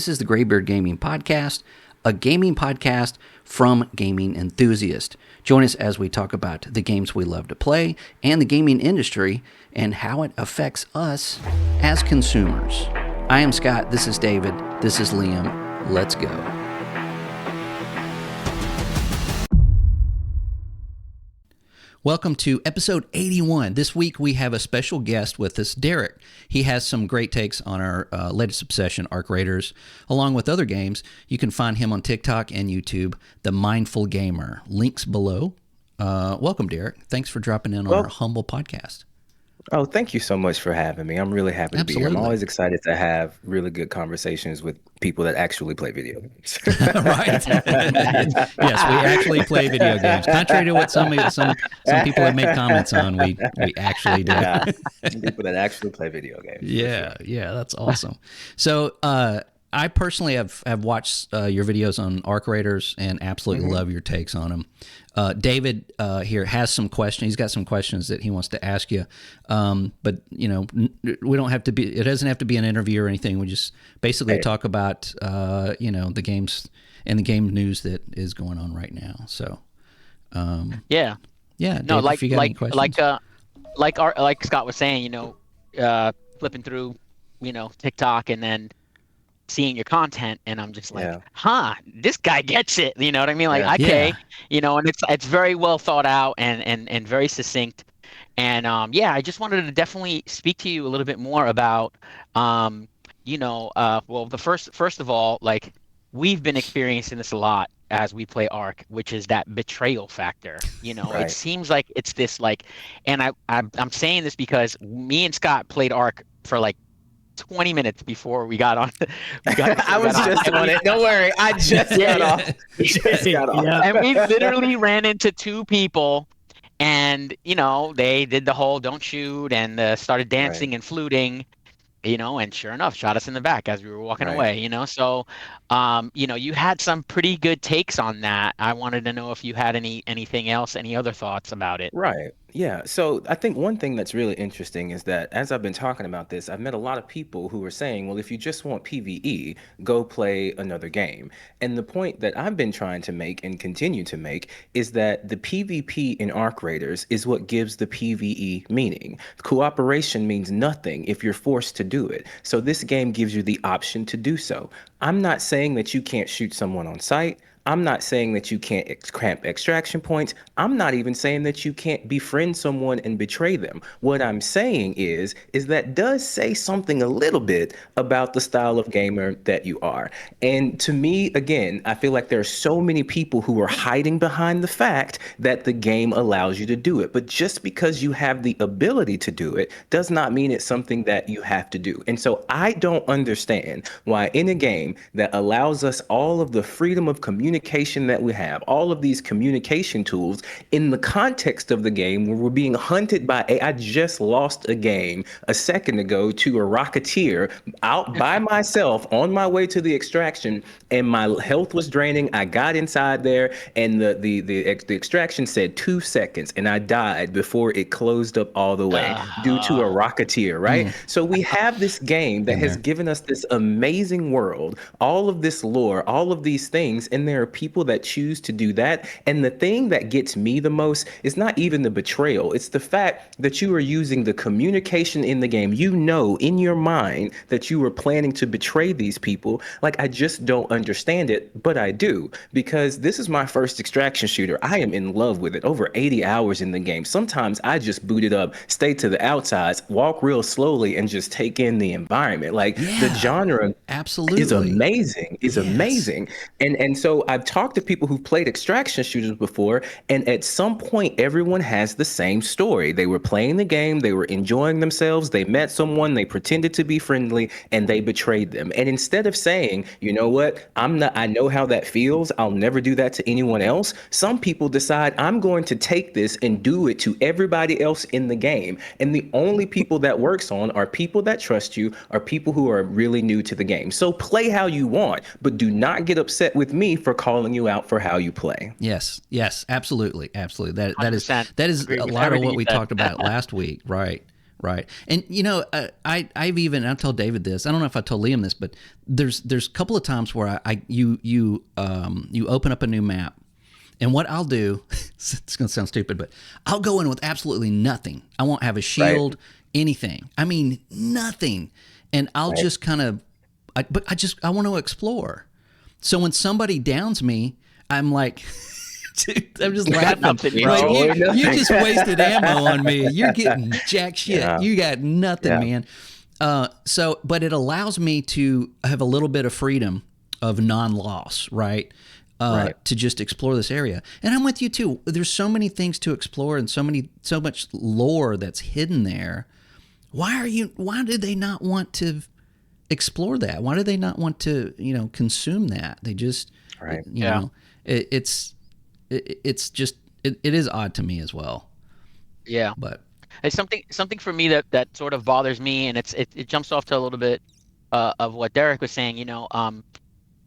This is the Graybeard Gaming Podcast, a gaming podcast from gaming enthusiasts. Join us as we talk about the games we love to play and the gaming industry and how it affects us as consumers. I am Scott. This is David. This is Liam. Let's go. Welcome to episode 81. This week we have a special guest with us, Derrick. He has some great takes on our latest obsession, Arc Raiders, along with other games. You can find him on TikTok and YouTube, The Mindful Gamer. Links below. Welcome, Derrick. Thanks for dropping in on our humble podcast. Oh, thank you so much for having me. I'm really happy to be here. I'm always excited to have really good conversations with people that actually play video games. Right. Yes, we actually play video games. Contrary to what some people have made comments on, we actually do. Yeah, people that actually play video games. Yeah, sure. Yeah, that's awesome. So I personally have watched your videos on Arc Raiders and absolutely love your takes on them. David here has some questions. He's got some questions that he wants to ask you. But you know, we don't have to be. It doesn't have to be an interview or anything. We just basically talk about the games and the game news that is going on right now. So yeah. David, No, if you got any questions. like Scott was saying, flipping through, TikTok and then seeing your content, and I'm just like, this guy gets it. You know what I mean? Like, okay, and it's very well thought out and very succinct. And I just wanted to definitely speak to you a little bit more about, first of all, like, we've been experiencing this a lot as we play Arc, which is that betrayal factor. Right. It seems like it's this and I'm saying this because me and Scott played Arc for 20 minutes before we got on. I was just on it. Don't worry. I just got off. And we literally ran into two people, and they did the whole don't shoot and started dancing and fluting, and sure enough, shot us in the back as we were walking away. So you had some pretty good takes on that. I wanted to know if you had anything else, any other thoughts about it. Right. Yeah. So I think one thing that's really interesting is that as I've been talking about this, I've met a lot of people who are saying, well, if you just want PvE, go play another game. And the point that I've been trying to make and continue to make is that the PvP in Arc Raiders is what gives the PvE meaning. Cooperation means nothing if you're forced to do it. So this game gives you the option to do so. I'm not saying that you can't shoot someone on sight. I'm not saying that you can't cramp extraction points. I'm not even saying that you can't befriend someone and betray them. What I'm saying is that does say something a little bit about the style of gamer that you are. And to me, again, I feel like there are so many people who are hiding behind the fact that the game allows you to do it. But just because you have the ability to do it does not mean it's something that you have to do. And so I don't understand why in a game that allows us all of the freedom of communication that we have, all of these communication tools in the context of the game where we're being hunted by I just lost a game a second ago to a rocketeer out by myself on my way to the extraction, and my health was draining. I got inside there and the extraction said 2 seconds and I died before it closed up all the way due to a rocketeer, right? So we have this game that has given us this amazing world, all of this lore, all of these things, and there are people that choose to do that. And the thing that gets me the most is not even the betrayal. It's the fact that you are using the communication in the game. In your mind that you were planning to betray these people. Like, I just don't understand it, but I do, because this is my first extraction shooter. I am in love with it. Over 80 hours in the game. Sometimes I just boot it up, stay to the outsides, walk real slowly, and just take in the environment. The genre is amazing. Amazing. And so I've talked to people who've played extraction shooters before, and at some point, everyone has the same story. They were playing the game, they were enjoying themselves, they met someone, they pretended to be friendly, and they betrayed them. And instead of saying, you know what, I know how that feels, I'll never do that to anyone else, some people decide, I'm going to take this and do it to everybody else in the game. And the only people that works on are people that trust you, are people who are really new to the game. So play how you want, but do not get upset with me for calling you out for how you play. Yes, absolutely. That is a lot of what we talked about last week, right? Right. And I've told David this. I don't know if I told Liam this, but there's a couple of times where you open up a new map, and what I'll do, it's going to sound stupid, but I'll go in with absolutely nothing. I won't have a shield, anything. I mean, nothing. And I'll just kind of, I want to explore. So when somebody downs me, I'm like, dude, I'm just laughing. Like, you just wasted ammo on me. You're getting jack shit. Yeah. You got nothing, man. But it allows me to have a little bit of freedom of non-loss, right? To just explore this area. And I'm with you too. There's so many things to explore and so much lore that's hidden there. Why do they not want to explore that? Why do they not want to, consume that? They just, it is odd to me as well. Yeah. But it's something for me that sort of bothers me, and it jumps off to a little bit of what Derrick was saying, and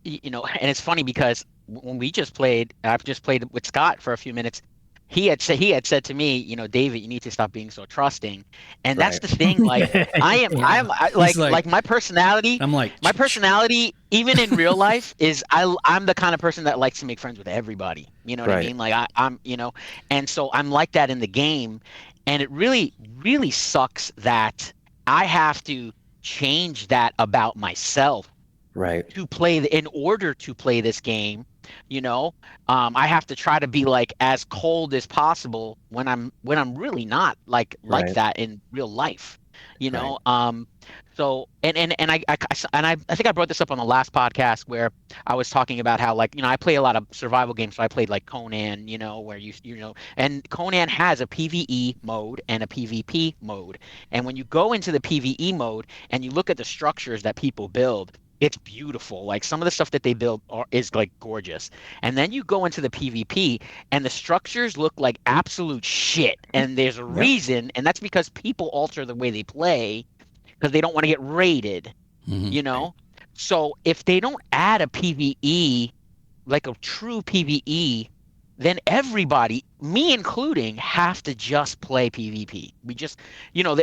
it's funny because when I've just played with Scott for a few minutes. He had said to me, David, you need to stop being so trusting, and that's the thing. Like like my personality. I'm like my personality, even in real life, is I'm the kind of person that likes to make friends with everybody. You know what I mean? Like I'm, and so I'm like that in the game, and it really, really sucks that I have to change that about myself. Right. In order to play this game, I have to try to be like as cold as possible when I'm really not like that in real life, So I think I brought this up on the last podcast where I was talking about how I play a lot of survival games. So I played like Conan, where and Conan has a PvE mode and a PvP mode. And when you go into the PvE mode and you look at the structures that people build, it's beautiful. Like some of the stuff that they build is like gorgeous. And then you go into the PvP and the structures look like absolute shit. And there's a reason, and that's because people alter the way they play because they don't want to get raided, So if they don't add a PvE, like a true PvE, then everybody, me including, have to just play PvP. We just,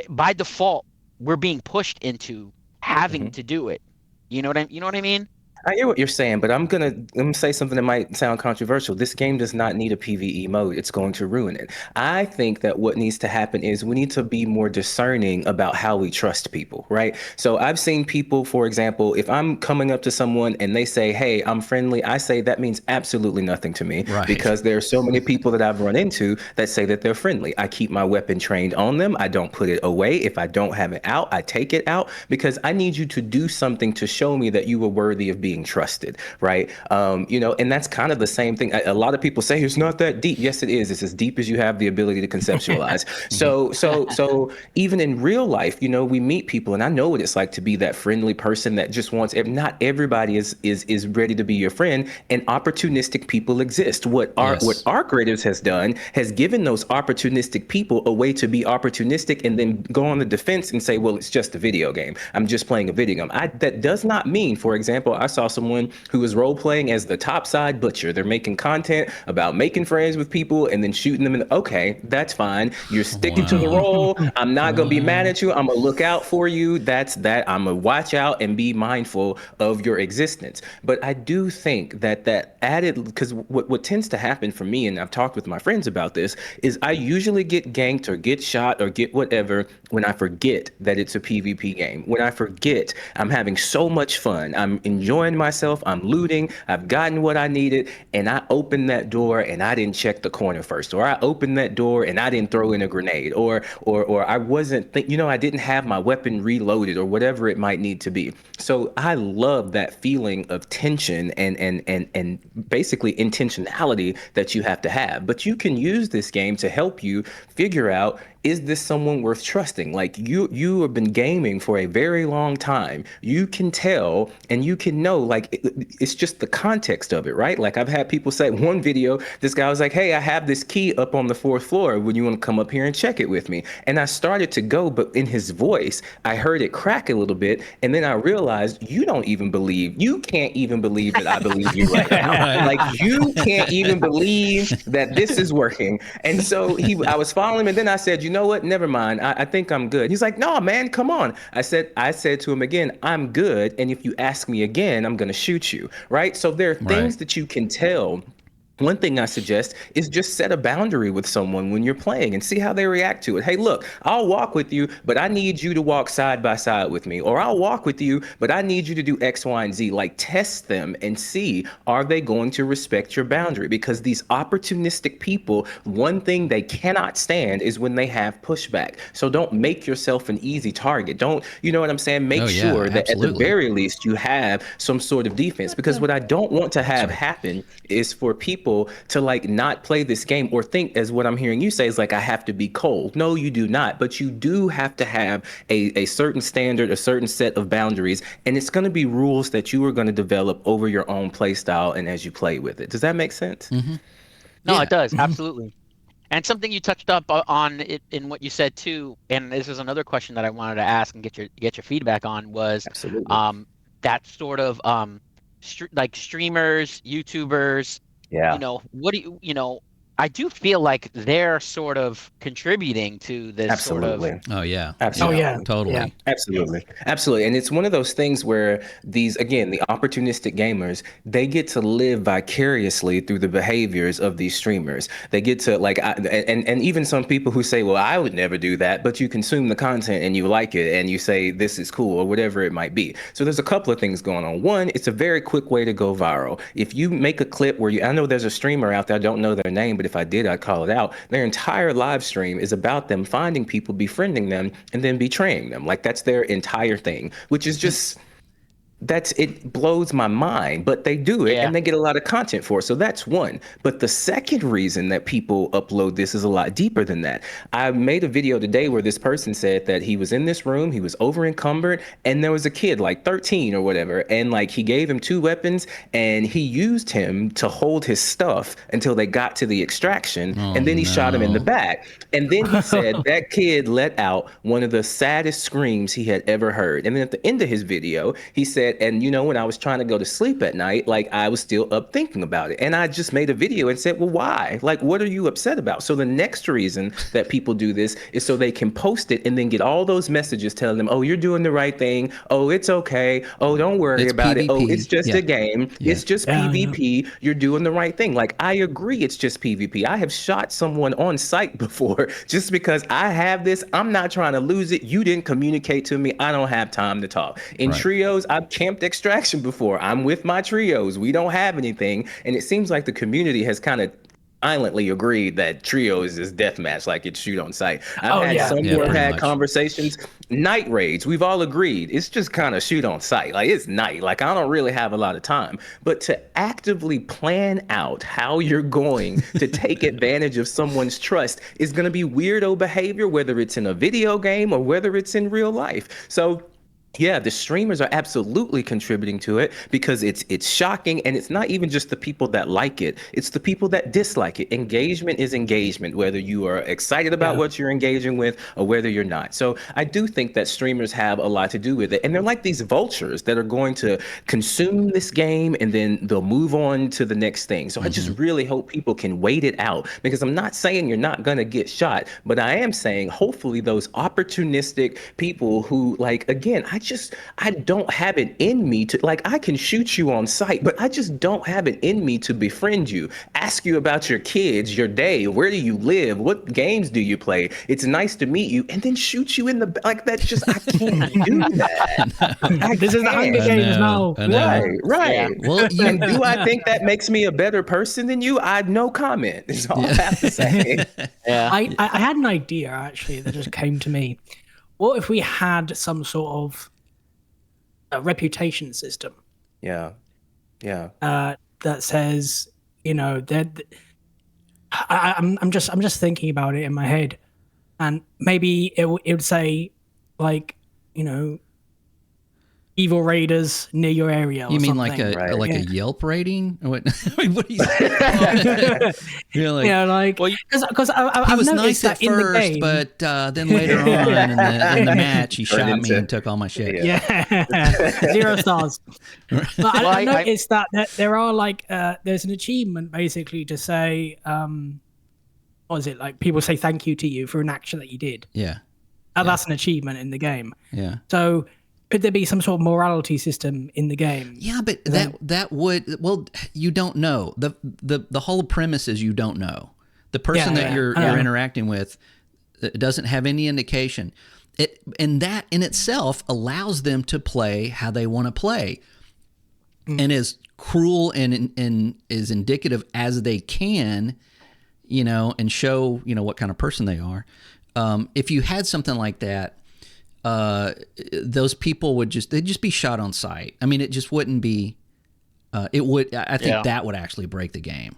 by default, we're being pushed into having to do it. You know what I mean? I hear what you're saying, but I'm gonna say something that might sound controversial. This game does not need a PvE mode. It's going to ruin it. I think that what needs to happen is we need to be more discerning about how we trust people, right? So I've seen people, for example, if I'm coming up to someone and they say, "Hey, I'm friendly," I say that means absolutely nothing to me, because there are so many people that I've run into that say that they're friendly. I keep my weapon trained on them. I don't put it away. If I don't have it out, I take it out because I need you to do something to show me that you were worthy of being trusted, right? And that's kind of the same thing. A lot of people say it's not that deep. Yes, it is. It's as deep as you have the ability to conceptualize. So even in real life, we meet people, and I know what it's like to be that friendly person that just wants. Not everybody is ready to be your friend, and opportunistic people exist. What Arc Raiders has done has given those opportunistic people a way to be opportunistic and then go on the defense and say, well, it's just a video game. I'm just playing a video game. That does not mean, for example, I saw someone who was role playing as the topside butcher. They're making content about making friends with people and then shooting them okay, that's fine. You're sticking to the role. I'm not going to be mad at you. I'm going to look out for you. That's that. I'm going to watch out and be mindful of your existence. But I do think that added, because what tends to happen for me, and I've talked with my friends about this, is I usually get ganked or get shot or get whatever when I forget that it's a PvP game. When I forget I'm having so much fun. I'm enjoying myself, I'm looting, I've gotten what I needed, and I opened that door and I didn't check the corner first, or I opened that door and I didn't throw in a grenade, or I wasn't, I didn't have my weapon reloaded, or whatever it might need to be. So I love that feeling of tension and basically intentionality that you have to have. But you can use this game to help you figure out, is this someone worth trusting? Like you have been gaming for a very long time. You can tell and you can know, like it's just the context of it, right? Like I've had people say, one video, this guy was like, hey, I have this key up on the 4th floor. Would you want to come up here and check it with me? And I started to go, but in his voice, I heard it crack a little bit. And then I realized you can't even believe that I believe you right now. Like you can't even believe that this is working. And so I was following him, and then I said, know what? Never mind. I think I'm good. He's like, no, man, come on. I said to him again, I'm good. And if you ask me again, I'm going to shoot you. Right. So there are things that you can tell. One thing I suggest is just set a boundary with someone when you're playing and see how they react to it. Hey, look, I'll walk with you, but I need you to walk side by side with me. Or I'll walk with you, but I need you to do X, Y, and Z. Like, test them and see, are they going to respect your boundary? Because these opportunistic people, one thing they cannot stand is when they have pushback. So don't make yourself an easy target. Don't, you know what I'm saying? Make sure that at the very least you have some sort of defense. Because what I don't want to have happen is for people to like not play this game or think, as what I'm hearing you say, is like, I have to be cold. No, you do not. But you do have to have a certain standard, a certain set of boundaries. And it's going to be rules that you are going to develop over your own play style and as you play with it. Does that make sense? No, it does. Absolutely. And something you touched up on it in what you said too, and this is another question that I wanted to ask and get your feedback on, was that sort of like streamers, YouTubers. You know, what do you I do feel like they're sort of contributing to this sort of. Oh yeah. Absolutely. Oh yeah. Totally. Yeah. Absolutely. And it's one of those things where these, again, the opportunistic gamers, they get to live vicariously through the behaviors of these streamers. They get to like, and even some people who say, well, I would never do that, but you consume the content and you like it and you say, this is cool, or whatever it might be. So there's a couple of things going on. One, it's a very quick way to go viral. If you make a clip where I know there's a streamer out there, I don't know their name, but if I did, I'd call it out. Their entire live stream is about them finding people, befriending them, and then betraying them. Like, that's their entire thing, which is just, it blows my mind, but they do it and they get a lot of content for it. So that's one. But the second reason that people upload this is a lot deeper than that. I made a video today where this person said that he was in this room, he was over encumbered, and there was a kid like 13 or whatever, and like he gave him 2 weapons and he used him to hold his stuff until they got to the extraction, and then he shot him in the back. And then he said that kid let out one of the saddest screams he had ever heard. And then at the end of his video, he said, and when I was trying to go to sleep at night, like I was still up thinking about it. And I just made a video and said, well, why? Like, what are you upset about? So the next reason that people do this is so they can post it and then get all those messages telling them, oh, you're doing the right thing. Oh, it's okay. Oh, don't worry about PvP. It. Oh, it's just a game. It's just PvP. You're doing the right thing. Like, I agree it's just PvP. I have shot someone on site before just because I have this. I'm not trying to lose it. You didn't communicate to me. I don't have time to talk. In trios, I've camped extraction before. I'm with my trios. We don't have anything. And it seems like the community has kind of violently agreed that trios is deathmatch, like it's shoot on sight. I've had some who have had conversations, night raids. We've all agreed it's just kind of shoot on sight. Like, it's night. Like, I don't really have a lot of time. But to actively plan out how you're going to take advantage of someone's trust is going to be weirdo behavior, whether it's in a video game or whether it's in real life. So yeah, the streamers are absolutely contributing to it because it's shocking, and it's not even just the people that like it, it's the people that dislike it. Engagement is engagement, whether you are excited about what you're engaging with or whether you're not. So I do think that streamers have a lot to do with it, and they're like these vultures that are going to consume this game and then they'll move on to the next thing. So I just really hope people can wait it out, because I'm not saying you're not going to get shot, but I am saying hopefully those opportunistic people who, like, again, I don't have it in me to, like, I can shoot you on sight, but I just don't have it in me to befriend you, ask you about your kids, your day, where do you live, what games do you play, it's nice to meet you, and then shoot you in the, like, that's just, I can't do that. This is the Hunger Games now. Right. Well, and do I think that makes me a better person than you? No comment. Is all I have to say. I had an idea, actually, that just came to me. What if we had some sort of a reputation system? That says, that I'm just thinking about it in my head, and maybe it would say, like, evil raiders near your area. You mean something. like a Yelp rating? What? What do you say? You're like, because he was nice at first, but then later on in the match, he shot me and took all my shit. 0 stars. But I noticed that there are there's an achievement basically to say, what is it, like people say thank you to you for an action that you did. Yeah. That's an achievement in the game. Yeah. So could there be some sort of morality system in the game? Yeah, but that would, well, you don't know. The whole premise is you don't know. The person that you're interacting with doesn't have any indication. And that in itself allows them to play how they want to play. And as cruel and as indicative as they can, and show, what kind of person they are. If you had something like that, those people they'd just be shot on sight. I mean, it just wouldn't be, I think that would actually break the game.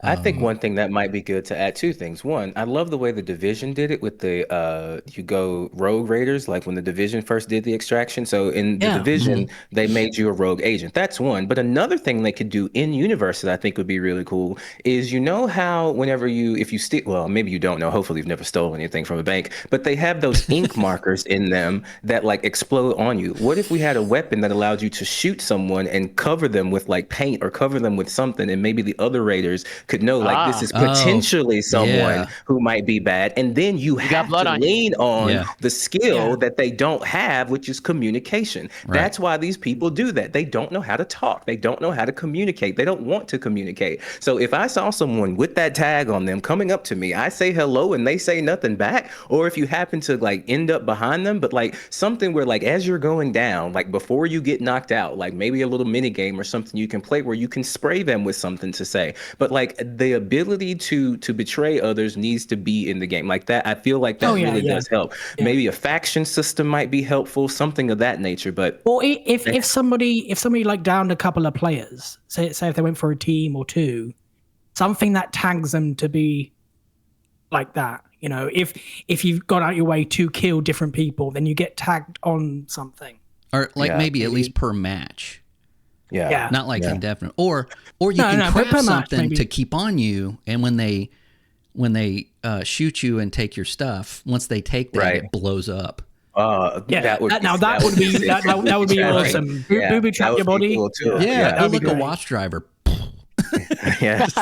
I think one thing that might be good to add, two things. One, I love the way the Division did it with the you go rogue raiders, like when the Division first did the extraction. So in the Division, they made you a rogue agent. That's one. But another thing they could do in universe that I think would be really cool is, how whenever if you steal, well, maybe you don't know, hopefully you've never stolen anything from a bank, but they have those ink markers in them that like explode on you. What if we had a weapon that allowed you to shoot someone and cover them with like paint or cover them with something, and maybe the other raiders could know like this is potentially someone who might be bad, and then you have to lean on the skill that they don't have, which is communication. That's why these people do that. They don't know how to talk. They don't know how to communicate. They don't want to communicate. So if I saw someone with that tag on them coming up to me, I say hello and they say nothing back, or if you happen to like end up behind them, but like something where like as you're going down, like before you get knocked out, like maybe a little mini game or something you can play where you can spray them with something to say. But like the ability to betray others needs to be in the game. Like that, I feel like that really does help. Maybe a faction system might be helpful, something of that nature. But or if somebody like downed a couple of players, say if they went for a team or two, something that tags them to be like that. If you've gone out your way to kill different people, then you get tagged on something. Or like maybe at least per match. Yeah. Not like indefinite. Or you can craft something to keep on you, and when they shoot you and take your stuff, once they take that, it blows up. That would be awesome. Booby trap your body. Cool too. That'd be like a watch driver. Yes.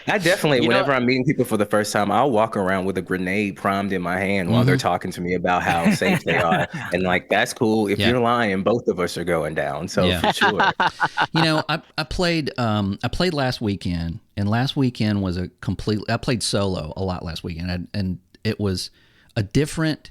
I definitely, whenever I'm meeting people for the first time, I'll walk around with a grenade primed in my hand while they're talking to me about how safe they are. And like, that's cool. If you're lying, both of us are going down. So for sure. I played last weekend, and last weekend was I played solo a lot last weekend, and it was a different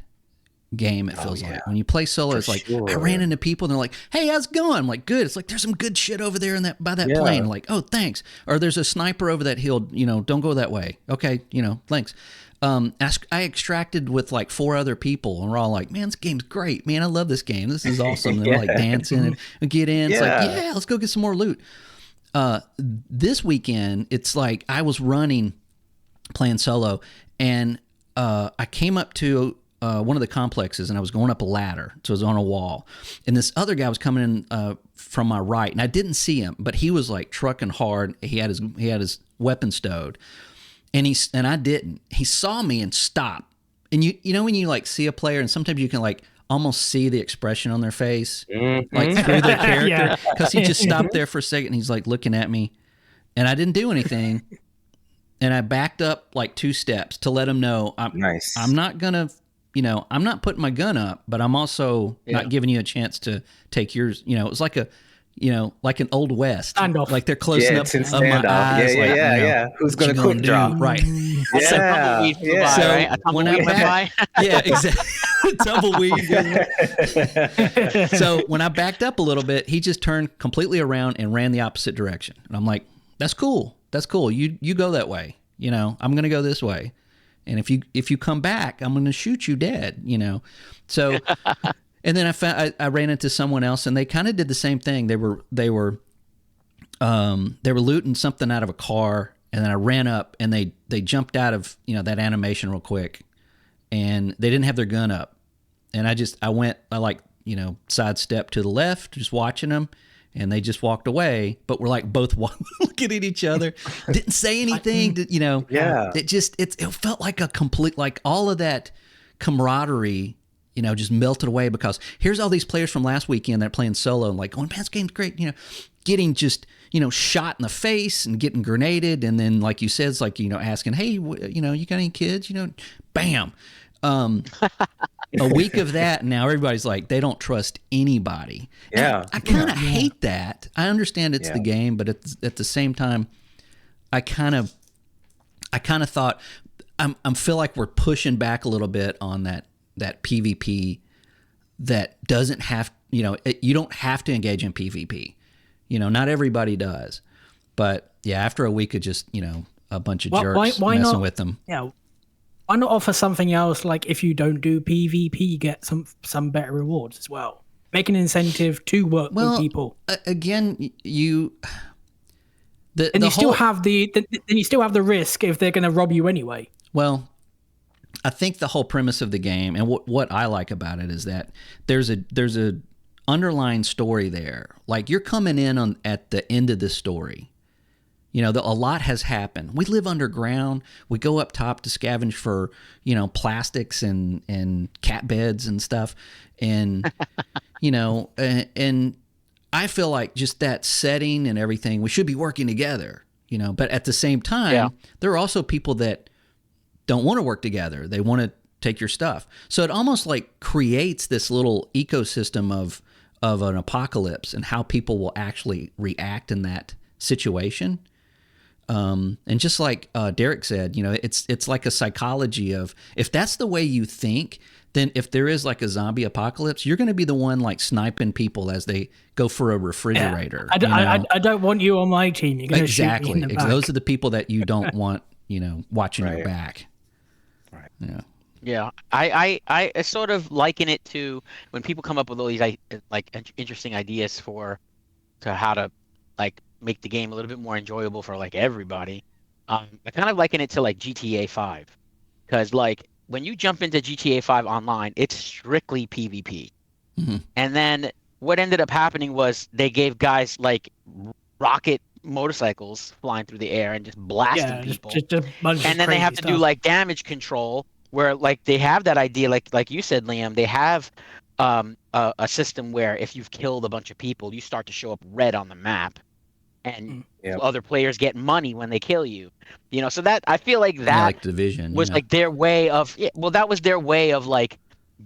game. It feels like when you play solo, it's like I ran into people and they're like, "Hey, how's it going?" I'm like, "Good." It's like there's some good shit over there by that plane. Like, "Oh, thanks." Or there's a sniper over that hill. Don't go that way. Okay, thanks. I extracted with like 4 other people, and we're all like, "Man, this game's great, man. I love this game. This is awesome." And they're like dancing and get in. It's like, let's go get some more loot. This weekend, it's like I was playing solo, and I came up to one of the complexes, and I was going up a ladder, so it was on a wall, and this other guy was coming in from my right, and I didn't see him, but he was like trucking hard. He had his weapon stowed, and I didn't. He saw me and stopped. And you know when you like see a player, and sometimes you can like almost see the expression on their face, like through their character, because he just stopped there for a second, and he's like looking at me, and I didn't do anything, and I backed up like 2 steps to let him know I'm not gonna. I'm not putting my gun up, but I'm also not giving you a chance to take yours. It was like like an Old West. Standoff. Like they're close enough of my eyes. Who's going to quick drop? Right. Exactly. Tumbleweed. So when I backed up a little bit, he just turned completely around and ran the opposite direction. And I'm like, that's cool. You go that way. I'm going to go this way. And if you come back, I'm going to shoot you dead, So, and then I ran into someone else, and they kind of did the same thing. They were looting something out of a car, and then I ran up, and they jumped out of that animation real quick, and they didn't have their gun up, and I sidestepped to the left, just watching them. And they just walked away, but we're like both looking at each other, didn't say anything. It felt like a complete, like all of that camaraderie just melted away because here's all these players from last weekend that are playing solo and like, oh, man, this game's great, getting just, shot in the face and getting grenaded. And then, like you said, it's like, asking, hey, you got any kids? Bam. A week of that, and now everybody's like, they don't trust anybody. Yeah. I kind of hate that. I understand it's the game, but at the same time, I kind of thought, I feel like we're pushing back a little bit on that PvP that doesn't have, you don't have to engage in PvP. Not everybody does. But yeah, after a week of just, a bunch of jerks why messing not, with them. Yeah. Why not offer something else? Like if you don't do PvP, you get some better rewards as well. Make an incentive to work with people. Again, and you still have the risk if they're going to rob you anyway. Well, I think the whole premise of the game and what I like about it is that there's a underlying story there. Like you're coming in at the end of the story. A lot has happened. We live underground. We go up top to scavenge for, plastics and cat beds and stuff. And, and I feel like just that setting and everything, we should be working together, but at the same time, there are also people that don't want to work together. They want to take your stuff. So it almost like creates this little ecosystem of an apocalypse and how people will actually react in that situation. And just like Derrick said, it's like a psychology of if that's the way you think, then if there is like a zombie apocalypse, you're going to be the one like sniping people as they go for a refrigerator. Yeah. I don't want you on my team. You're going to shoot me in the back. Those are the people that you don't want, watching your back. Right. Yeah. Yeah, I sort of liken it to when people come up with all these like interesting ideas to how to like make the game a little bit more enjoyable for like everybody. I kind of liken it to like GTA 5, because like when you jump into GTA 5 online, it's strictly PvP. Mm-hmm. And then what ended up happening was they gave guys like rocket motorcycles flying through the air and just blasting people. Just a bunch and of then they have crazy to do stuff. like damage control, where like they have that idea, like you said, Liam, they have a system where if you've killed a bunch of people, you start to show up red on the map, and other players get money when they kill you. So that I feel like that like Division was like their way of that was their way of like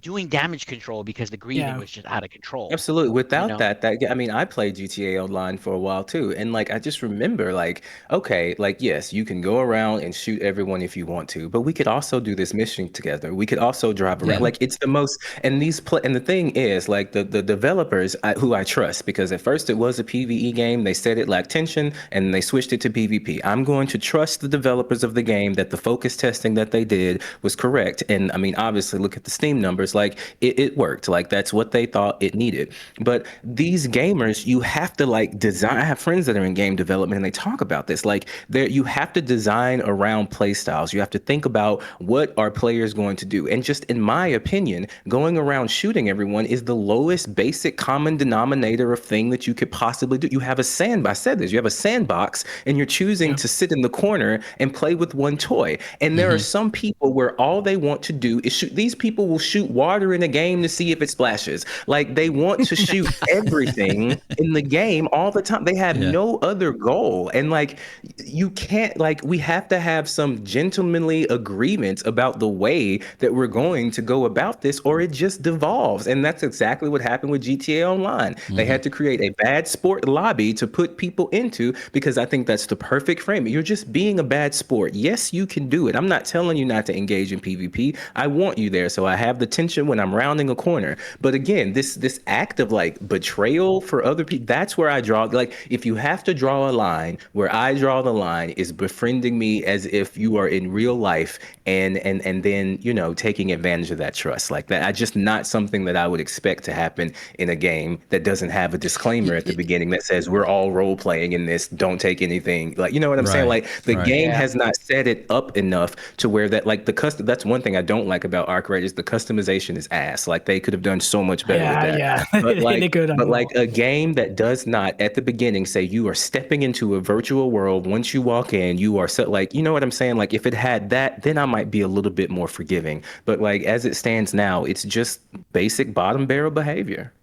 doing damage control, because the grieving was just out of control. Absolutely. Without that, I mean, I played GTA Online for a while too, and like I just remember, like, okay, like yes, you can go around and shoot everyone if you want to, but we could also do this mission together. We could also drive around. Like it's the most, and and the thing is, like the developers who I trust, because at first it was a PvE game, they said it lacked tension, and they switched it to PvP. I'm going to trust the developers of the game that the focus testing that they did was correct, and I mean, obviously, look at the Steam numbers. Like it worked. Like that's what they thought it needed. But these gamers, you have to like design. I have friends that are in game development and they talk about this. Like you have to design around play styles. You have to think about what are players going to do. And just in my opinion, going around shooting everyone is the lowest basic common denominator of thing that you could possibly do. You have a I said this, you have a sandbox and you're choosing to sit in the corner and play with one toy. And there are some people where all they want to do is shoot. These people will shoot water in a game to see if it splashes. Like they want to shoot everything in the game all the time. They have no other goal. And like you can't, like we have to have some gentlemanly agreements about the way that we're going to go about this, or it just devolves. And that's exactly what happened with GTA Online. They had to create a bad sport lobby to put people into, because I think that's the perfect frame. You're just being a bad sport. Yes, you can do it. I'm not telling you not to engage in PvP. I want you there, so I have the tension when I'm rounding a corner. But again, this act of like betrayal for other people, that's where I draw. Like if you have to draw a line, where I draw the line is befriending me as if you are in real life, and then taking advantage of that trust. Like that, I just not something that I would expect to happen in a game that doesn't have a disclaimer at the beginning that says we're all role playing in this, don't take anything. Like, you know what I'm saying? Like the game has not set it up enough to where that, like that's one thing I don't like about Arc Raid is the customization conversation is ass. Like they could have done so much better with that. Yeah. But They could have but done like a game that does not at the beginning say you are stepping into a virtual world. Once you walk in, you are so like, you know what I'm saying? Like if it had that, then I might be a little bit more forgiving. But like as it stands now, it's just basic bottom barrel behavior.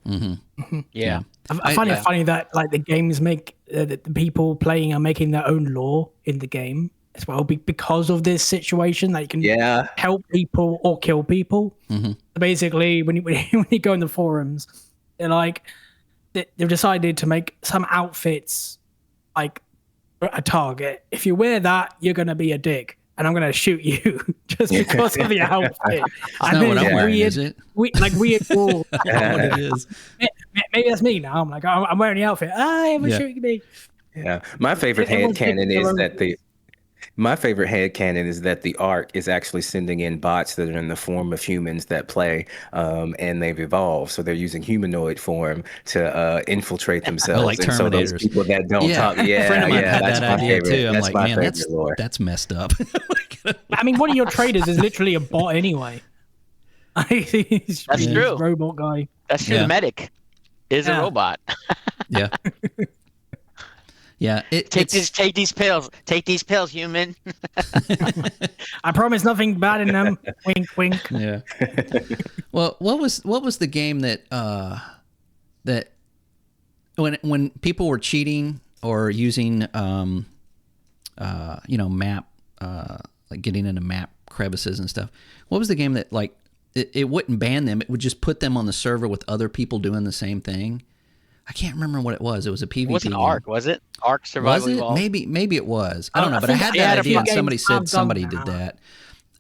Yeah. I find it funny that like the games make the people playing are making their own law in the game as well because of this situation. They can help people or kill people. Basically, when you go in the forums, they're like they've decided to make some outfits like a target. If you wear that, you're gonna be a dick, and I'm gonna shoot you just because of the outfit. That's not what I'm wearing, is it? Weird rules. What it is. Maybe that's me now. I'm like, I'm wearing the outfit. Everyone's shooting me. Yeah, my favorite headcanon is that the Ark is actually sending in bots that are in the form of humans that play, and they've evolved. So they're using humanoid form to infiltrate themselves. Like and so those Terminators. people that don't talk, a friend of mine had that's that my idea favorite. too. I'm That's like, my man, favorite lore. that's messed up. I mean, one of your traders is literally a bot anyway. He's That's true. Robot guy. That's true. The medic is a robot. Yeah. Yeah. Take these pills. Take these pills, human. I promise nothing bad in them. Wink, wink. Yeah. Well, what was the game that that when people were cheating or using map like getting into map crevices and stuff? What was the game that like it wouldn't ban them? It would just put them on the server with other people doing the same thing. I can't remember what it was. It was a PvP. It wasn't game. Ark, was it? Ark Survival Was it? Evolved? Maybe it was. I don't know, but I had that idea and somebody said somebody did that.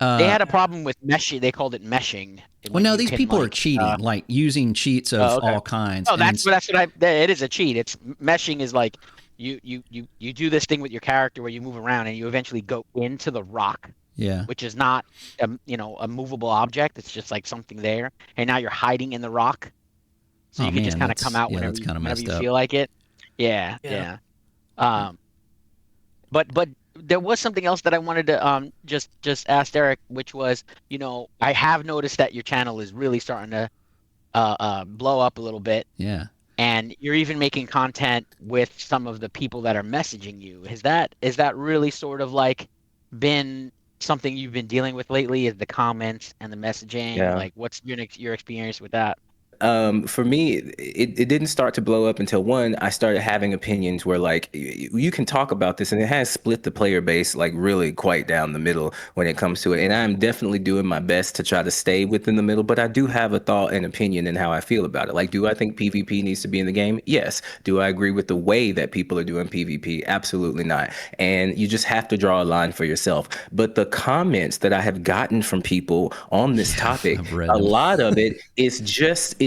They had a problem with meshing. They called it meshing. Well, no, these people are cheating, like using cheats of all kinds. Oh, that's what it is a cheat. It's meshing is like you do this thing with your character where you move around and you eventually go into the rock. Yeah. Which is not a movable object. It's just like something there, and now you're hiding in the rock. So you can just kind of come out whenever you feel like it. Yeah. But there was something else that I wanted to just ask Derrick, which was, I have noticed that your channel is really starting to blow up a little bit. Yeah. And you're even making content with some of the people that are messaging you. Is that really sort of like been something you've been dealing with lately? Is the comments and the messaging? Yeah. Like, what's your experience with that? For me, it didn't start to blow up until I started having opinions where like you can talk about this, and it has split the player base like really quite down the middle when it comes to it. And I'm definitely doing my best to try to stay within the middle, but I do have a thought and opinion in how I feel about it. Like, do I think PvP needs to be in the game? Yes. Do I agree with the way that people are doing PvP? Absolutely not. And you just have to draw a line for yourself. But the comments that I have gotten from people on this topic, a lot of it is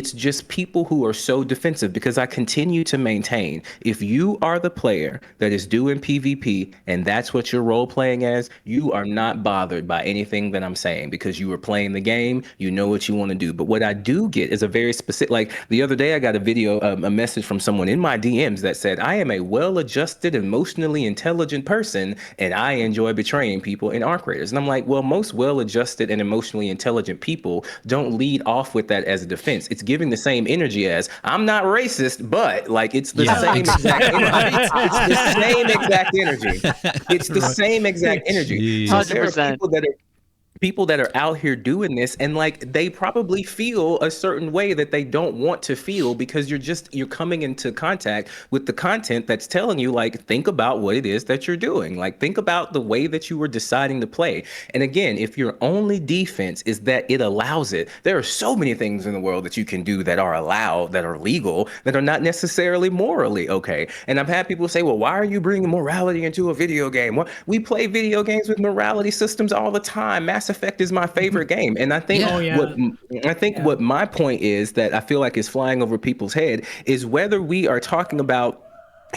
it's just people who are so defensive, because I continue to maintain, if you are the player that is doing PvP and that's what you're role playing as, you are not bothered by anything that I'm saying, because you are playing the game, you know what you want to do. But what I do get is a very specific, like the other day I got a message from someone in my DMs that said, I am a well-adjusted, emotionally intelligent person and I enjoy betraying people in Arc Raiders. And I'm like, well, most well-adjusted and emotionally intelligent people don't lead off with that as a defense. It's giving the same energy as, I'm not racist, but like it's the same exact energy. It's the same exact energy. It's the same exact energy. So there are people that are out here doing this, and like they probably feel a certain way that they don't want to feel, because you're coming into contact with the content that's telling you, like, think about what it is that you're doing, like think about the way that you were deciding to play. And again, if your only defense is that it allows it, there are so many things in the world that you can do that are allowed, that are legal, that are not necessarily morally okay. And I've had people say, well, why are you bringing morality into a video game? Well, we play video games with morality systems all the time. Mass Effect is my favorite game. And I think what my point is, that I feel like is flying over people's head, is whether we are talking about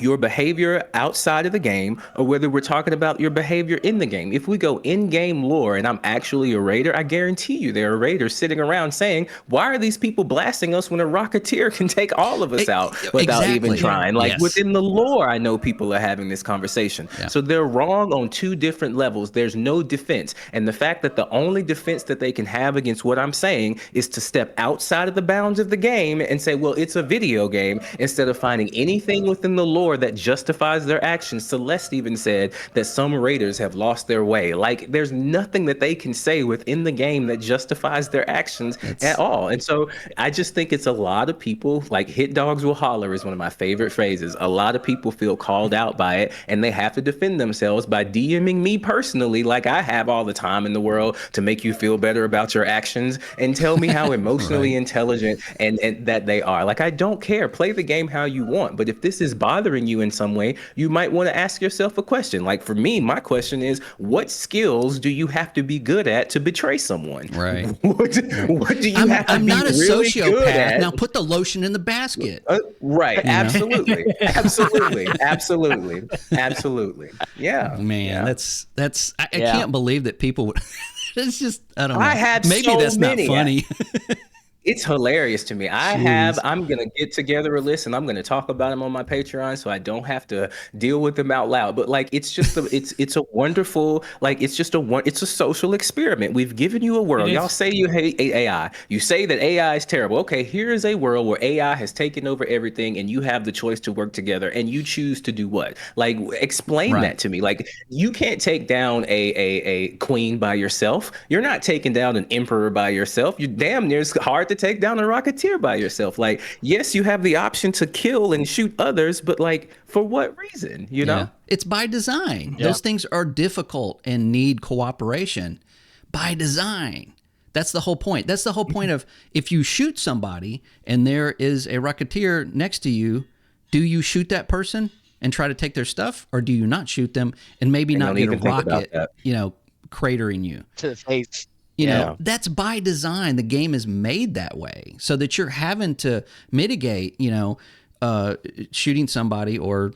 your behavior outside of the game, or whether we're talking about your behavior in the game. If we go in-game lore and I'm actually a raider, I guarantee you there are raiders sitting around saying, why are these people blasting us when a rocketeer can take all of us out without even trying? Like, yes. within the lore, I know people are having this conversation. Yeah. So they're wrong on two different levels. There's no defense. And the fact that the only defense that they can have against what I'm saying is to step outside of the bounds of the game and say, well, it's a video game, instead of finding anything within the lore that justifies their actions. Celeste even said that some raiders have lost their way. Like, there's nothing that they can say within the game that justifies their actions at all. And so I just think it's a lot of people, like, hit dogs will holler is one of my favorite phrases. A lot of people feel called out by it, and they have to defend themselves by DMing me personally, like I have all the time in the world, to make you feel better about your actions and tell me how emotionally intelligent and that they are. Like, I don't care. Play the game how you want. But if this is bothering you in some way, you might want to ask yourself a question. Like, for me, my question is, what skills do you have to be good at to betray someone? Right. What do you have to I'm be not a really good sociopath. at? Now put the lotion in the basket. Right. Absolutely. Absolutely. Absolutely. Absolutely. Yeah. Man, yeah. that's I can't believe that people would. It's just, I don't know. I have Maybe so that's many. not funny. It's hilarious to me. I'm going to get together a list and I'm going to talk about them on my Patreon so I don't have to deal with them out loud. But like, it's just, it's a wonderful, like, it's a social experiment. We've given you a world. Y'all say you hate AI. You say that AI is terrible. Okay, here is a world where AI has taken over everything and you have the choice to work together and you choose to do what? Like, explain that to me. Like, you can't take down a queen by yourself. You're not taking down an emperor by yourself. You damn near, it's hard to take down a rocketeer by yourself. Like, yes, you have the option to kill and shoot others, but like, for what reason? You know, it's by design. Those things are difficult and need cooperation by design. That's the whole point. That's the whole point of, if you shoot somebody and there is a rocketeer next to you, do you shoot that person and try to take their stuff, or do you not shoot them and maybe not get a rocket, cratering you to the face? You know, that's by design. The game is made that way so that you're having to mitigate, shooting somebody, or,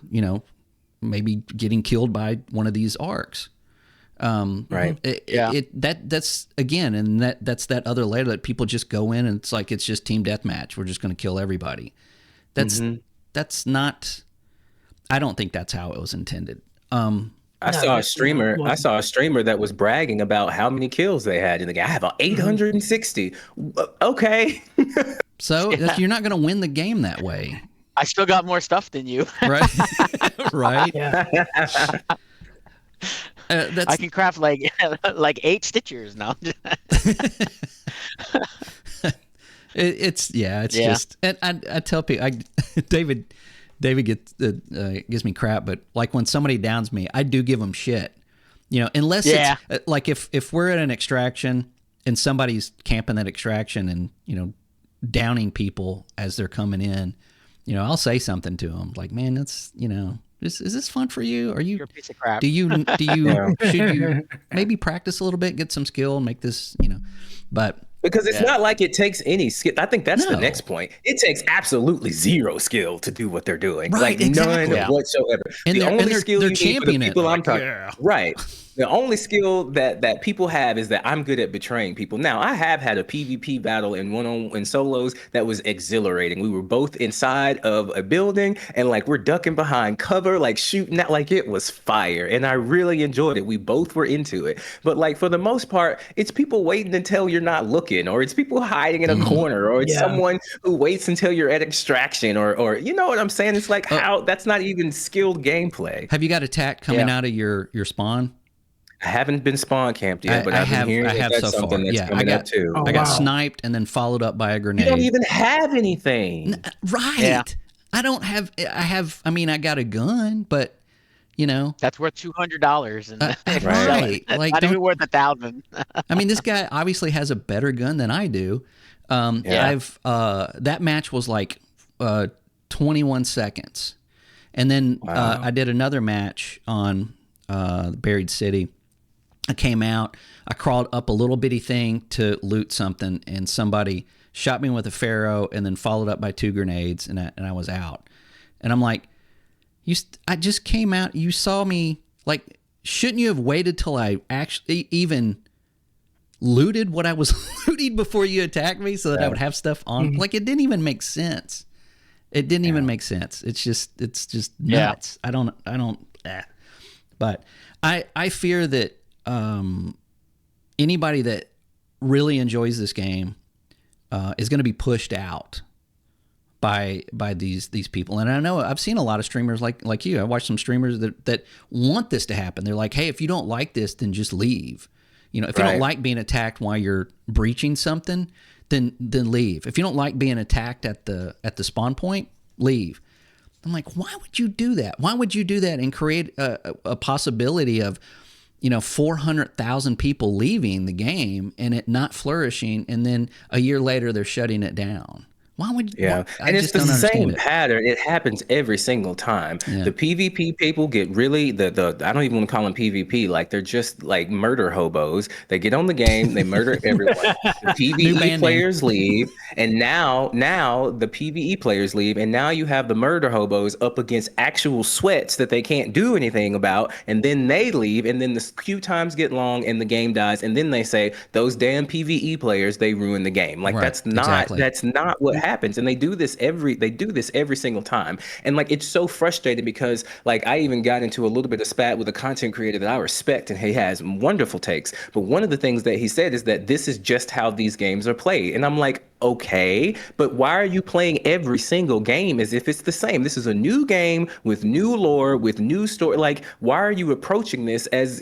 maybe getting killed by one of these arcs. Right. That's again, and that's that other layer that people just go in and it's like, it's just team deathmatch. We're just going to kill everybody. That's not, I don't think that's how it was intended. I saw a streamer that was bragging about how many kills they had in the game. I have 860. Okay. So you're not going to win the game that way. I still got more stuff than you. Right. Right. Yeah. I can craft like 8 stitchers now. It's just, and I tell people, David gives me crap, but like, when somebody downs me, I do give them shit, unless it's like, if we're at an extraction and somebody's camping that extraction and, downing people as they're coming in, I'll say something to them like, man, that's, is this fun for you? You're a piece of crap. Do you should you maybe practice a little bit, get some skill, and make this, but because it's not like it takes any skill. I think that's the next point. It takes absolutely zero skill to do what they're doing. Right, like, exactly. none whatsoever. And the only skill they're you need for the people I'm talking. Right. The only skill that people have is that I'm good at betraying people. Now, I have had a PvP battle in solos that was exhilarating. We were both inside of a building and like, we're ducking behind cover, like shooting out, like, it was fire. And I really enjoyed it. We both were into it. But like, for the most part, it's people waiting until you're not looking, or it's people hiding in a corner, or it's someone who waits until you're at extraction, or you know what I'm saying? It's like, how that's not even skilled gameplay. Have you got attack coming out of your spawn? I haven't been spawn camped yet, but I've been hearing that's so something far. that's coming up too. I got sniped and then followed up by a grenade. You don't even have anything. Right. Yeah. I don't have, I mean, I got a gun, but that's worth $200. Right. Like, not even worth $1,000. I mean, this guy obviously has a better gun than I do. That match was like 21 seconds. And then I did another match on Buried City. I came out, I crawled up a little bitty thing to loot something, and somebody shot me with a Pharaoh and then followed up by 2 grenades, and I was out. And I'm like, I just came out. You saw me. Like, shouldn't you have waited till I actually even looted what I was looting before you attacked me, so that I would have stuff on? Like, it didn't even make sense. It didn't even make sense. It's just nuts. I don't. But I fear that anybody that really enjoys this game is going to be pushed out by these people. And I know I've seen a lot of streamers like you. I watched some streamers that want this to happen. They're like, hey, if you don't like this, then just leave. You know, if you don't like being attacked while you're breaching something, then leave. If you don't like being attacked at the spawn point, leave. I'm like, why would you do that? Why would you do that and create a possibility of, 400,000 people leaving the game and it not flourishing, and then a year later they're shutting it down? Why would and it's the same pattern. It happens every single time. The PvP people get really the I don't even want to call them PvP. Like, they're just like murder hobos. They get on the game, they murder everyone. The PvE players leave, and now the PvE players leave, and now you have the murder hobos up against actual sweats that they can't do anything about, and then they leave, and then the queue times get long, and the game dies, and then they say those damn PvE players, they ruined the game. Like, that's not what happens. And they do this every single time. And like, it's so frustrating because like, I even got into a little bit of spat with a content creator that I respect, and he has wonderful takes. But one of the things that he said is that this is just how these games are played. And I'm like, okay, but why are you playing every single game as if it's the same? This is a new game with new lore, with new story. Like, why are you approaching this as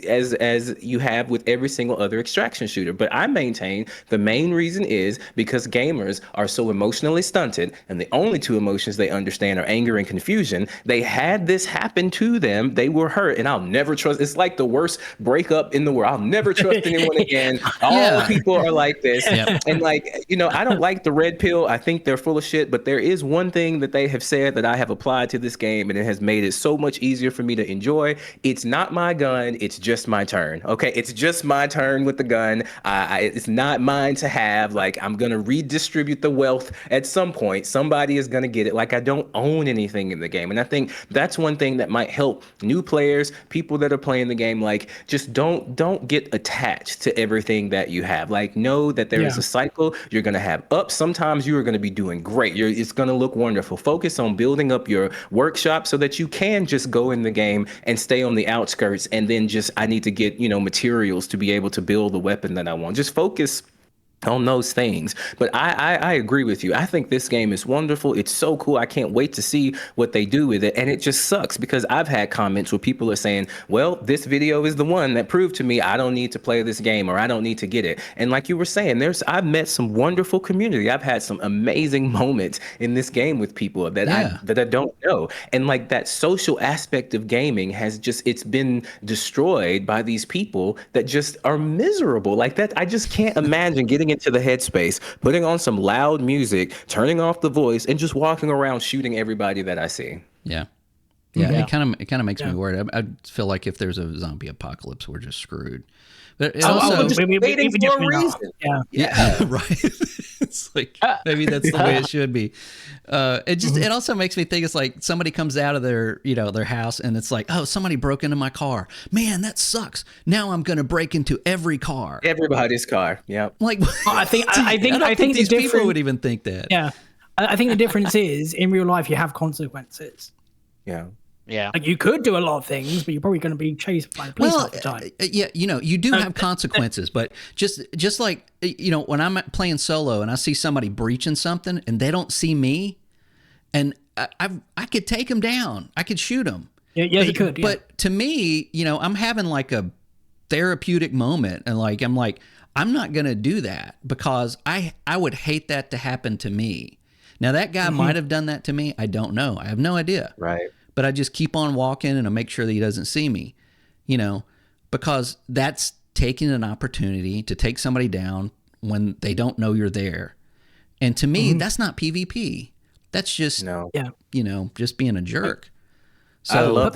you have with every single other extraction shooter? But I maintain the main reason is because gamers are so emotionally stunted, and the only two emotions they understand are anger and confusion. They had this happen to them. They were hurt, and I'll never trust. It's like the worst breakup in the world. I'll never trust anyone again. All people are like this. And like, I don't like the red pill. I think they're full of shit, but there is one thing that they have said that I have applied to this game, and it has made it so much easier for me to enjoy. It's not my gun. It's just my turn. Okay. It's just my turn with the gun. It's not mine to have. Like, I'm going to redistribute the wealth at some point. Somebody is going to get it. Like, I don't own anything in the game. And I think that's one thing that might help new players, people that are playing the game. Like, just don't get attached to everything that you have. Like, know that there is a cycle. You're going to have ups. Sometimes you are going to be doing great. It's going to look wonderful. Focus on building up your workshop so that you can just go in the game and stay on the outskirts. And then I need to get, materials to be able to build the weapon that I want. Just focus on those things. But I agree with you. I think this game is wonderful. It's so cool. I can't wait to see what they do with it. And it just sucks because I've had comments where people are saying, well, this video is the one that proved to me I don't need to play this game, or I don't need to get it. And like you were saying, I've met some wonderful community. I've had some amazing moments in this game with people that I don't know. And like, that social aspect of gaming it's been destroyed by these people that just are miserable like that. I just can't imagine getting into the headspace, putting on some loud music, turning off the voice, and just walking around shooting everybody that I see. It kind of makes me worried. I feel like if there's a zombie apocalypse, we're just screwed. But it also, just waiting for a reason. Right. It's like, maybe that's the way it should be. It also makes me think it's like somebody comes out of their house, and it's like, oh, somebody broke into my car. Man, that sucks. Now I'm going to break into every car. Everybody's car. Yeah. Like, I think these people would even think that. Yeah. I think the difference is, in real life, you have consequences. Yeah. Yeah. Like, you could do a lot of things, but you're probably going to be chased by the police half the time. You do have consequences, but just like, when I'm playing solo and I see somebody breaching something and they don't see me, and I could take them down. I could shoot them. Yeah, you could. Yeah. But to me, I'm having like a therapeutic moment, and like, I'm not going to do that because I would hate that to happen to me. Now, that guy might have done that to me. I don't know. I have no idea. Right. But I just keep on walking, and I make sure that he doesn't see me, because that's taking an opportunity to take somebody down when they don't know you're there. And to me, that's not PvP. That's just, just being a jerk. So I love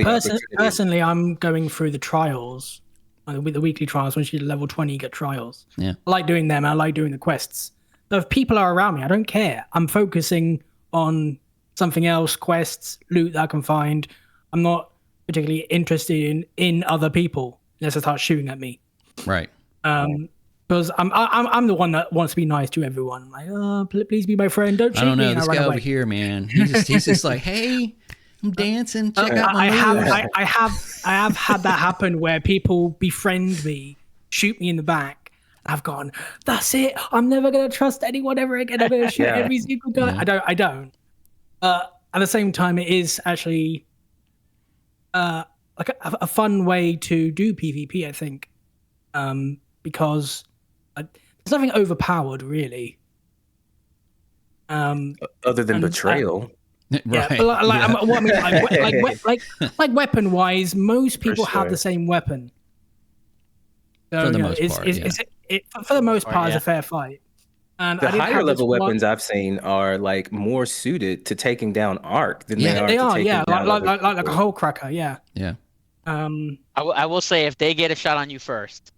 personally, I'm going through the trials, with the weekly trials. Once you level 20, you get trials. Yeah. I like doing them. I like doing the quests. But if people are around me, I don't care. I'm focusing on something else, quests, loot that I can find. I'm not particularly interested in other people unless they start shooting at me. Right. Because I'm the one that wants to be nice to everyone. Like, oh, please be my friend. Don't shoot me. I don't know. And This I run guy away. over here, man. He's just like, hey, I'm dancing. Check out my moves. I have had that happen where people befriend me, shoot me in the back. I've gone, that's it. I'm never gonna trust anyone ever again. I'm gonna shoot every single guy. Yeah. I don't. At the same time, it is actually like a fun way to do PvP, I think, because there's nothing overpowered really. Other than betrayal. Right. Yeah, but what I mean, like weapon wise, most people have the same weapon. So, for the most part, for the most part, it's a fair fight. And the higher level weapons I've seen are like more suited to taking down arc than they are. They to are, taking down like a hole cracker, yeah. Yeah. I will say if they get a shot on you first,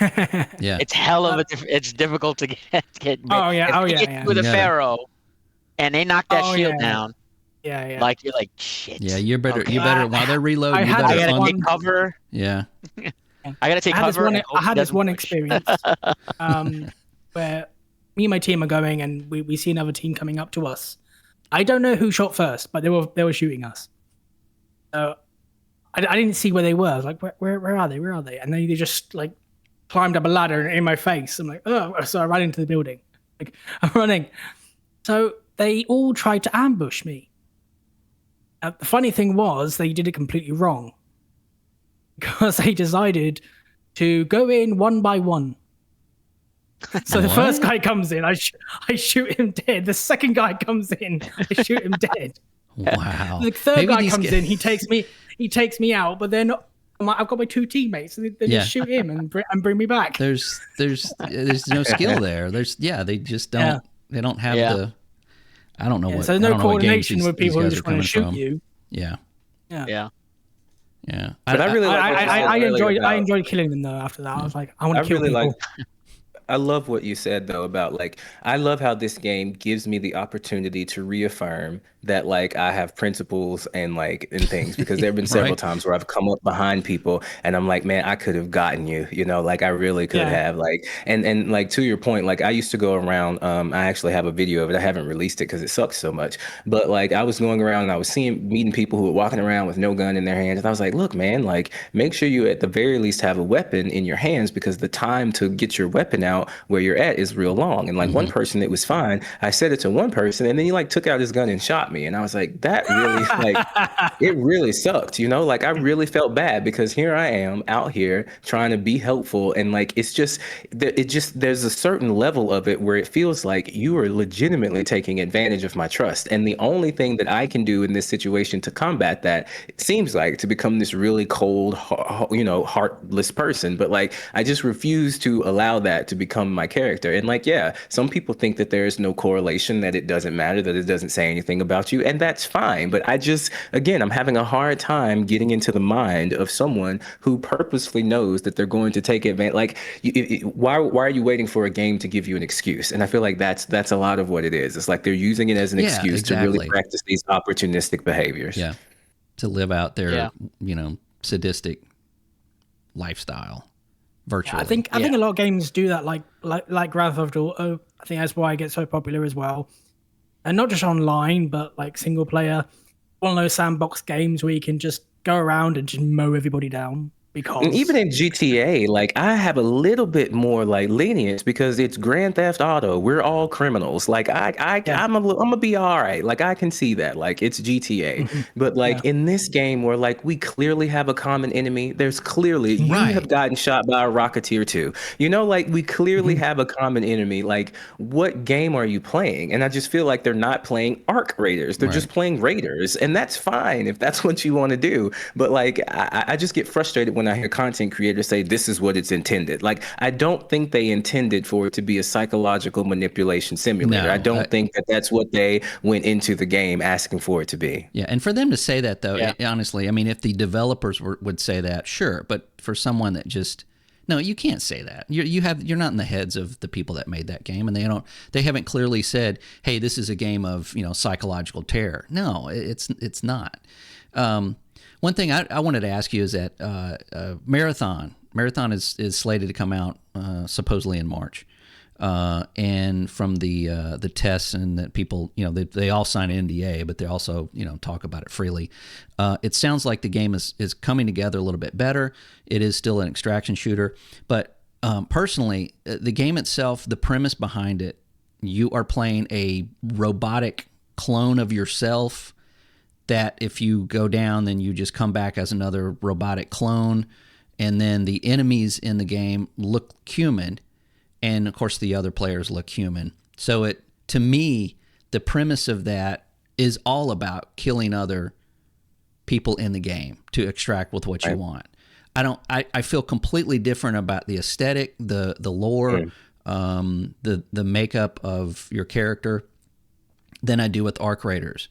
yeah, it's hell of it's difficult to get. Oh yeah, if they get with a Pharaoh, and they knock that shield down. Yeah. Like you're like shit. Yeah, you better while they're reloading. I gotta take cover. Yeah. I gotta take cover. I had this one experience where me and my team are going, and we see another team coming up to us. I don't know who shot first, but they were shooting us. So I didn't see where they were. I was like, where are they? Where are they? And then they just like climbed up a ladder in my face. I'm like, oh, so I ran into the building. Like I'm running. So they all tried to ambush me. The funny thing was they did it completely wrong because they decided to go in one by one. So the first guy comes in, I shoot him dead. The second guy comes in, I shoot him dead. Wow. The third guy comes in, he takes me out, but then I've got my two teammates, and they just shoot him and bring me back. There's no skill there. They just don't. They don't have the. I don't know what. So there's no coordination with people who just want to shoot you. Yeah. But I really I enjoyed killing them though. After that, I was like, I want to kill people. I love what you said though about like I love how this game gives me the opportunity to reaffirm that like I have principles and things, because there have been several times where I've come up behind people and I'm like, man, I could have gotten you, like I really could have, like, and like to your point, like I used to go around, I actually have a video of it. I haven't released it because it sucks so much, but like I was going around and I was meeting people who were walking around with no gun in their hands, and I was like, look, man, like make sure you at the very least have a weapon in your hands, because the time to get your weapon out where you're at is real long. And like one person, it was fine. I said it to one person, and then he like took out his gun and shot me, and I was like, that really like it really sucked, like I really felt bad, because here I am out here trying to be helpful, and like there's a certain level of it where it feels like you are legitimately taking advantage of my trust, and the only thing that I can do in this situation to combat that, it seems like, to become this really cold, heartless person. But like I just refuse to allow that to become my character. And like, yeah, some people think that there is no correlation, that it doesn't matter, that it doesn't say anything about you, and that's fine. But I'm having a hard time getting into the mind of someone who purposefully knows that they're going to take advantage. Like, why are you waiting for a game to give you an excuse? And I feel like that's a lot of what it is. It's like they're using it as an excuse to really practice these opportunistic behaviors. Yeah, to live out their sadistic lifestyle virtually. I think a lot of games do that, like Grand Theft Auto. I think that's why it gets so popular as well, and not just online, but like single player. One of those sandbox games where you can just go around and just mow everybody down. Because and even in GTA, like I have a little bit more like lenience, because it's Grand Theft Auto. We're all criminals. Like I'm gonna be all right. Like I can see that. Like it's GTA. But like in this game where like we clearly have a common enemy, there's clearly you have gotten shot by a Rocketeer too. Like we clearly have a common enemy. Like what game are you playing? And I just feel like they're not playing Arc Raiders. They're just playing Raiders, and that's fine if that's what you want to do. But like I just get frustrated when I hear content creators say this is what it's intended. Like I don't think they intended for it to be a psychological manipulation simulator. I don't think that that's what they went into the game asking for it to be. Yeah, and for them to say that though, honestly, I mean, if the developers would say that, sure, but for someone that just no, you can't say that. You're not in the heads of the people that made that game, and they haven't clearly said, hey, this is a game of psychological terror. No, it's not. One thing I wanted to ask you is that Marathon is slated to come out supposedly in March. And from the tests and that people, they all sign an NDA, but they also, talk about it freely. It sounds like the game is coming together a little bit better. It is still an extraction shooter, but personally, the game itself, the premise behind it, you are playing a robotic clone of yourself that if you go down, then you just come back as another robotic clone. And then the enemies in the game look human. And of course, the other players look human. So to me, the premise of that is all about killing other people in the game to extract with what you want. I feel completely different about the aesthetic, the lore, the makeup of your character than I do with Arc Raiders.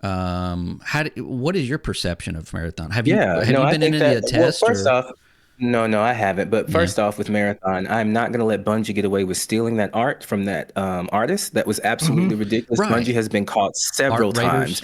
What is your perception of Marathon? Have you been in any tests? Well, first off, no, I haven't. But first off, with Marathon, I'm not going to let Bungie get away with stealing that art from that artist. That was absolutely ridiculous. Right. Bungie has been caught several times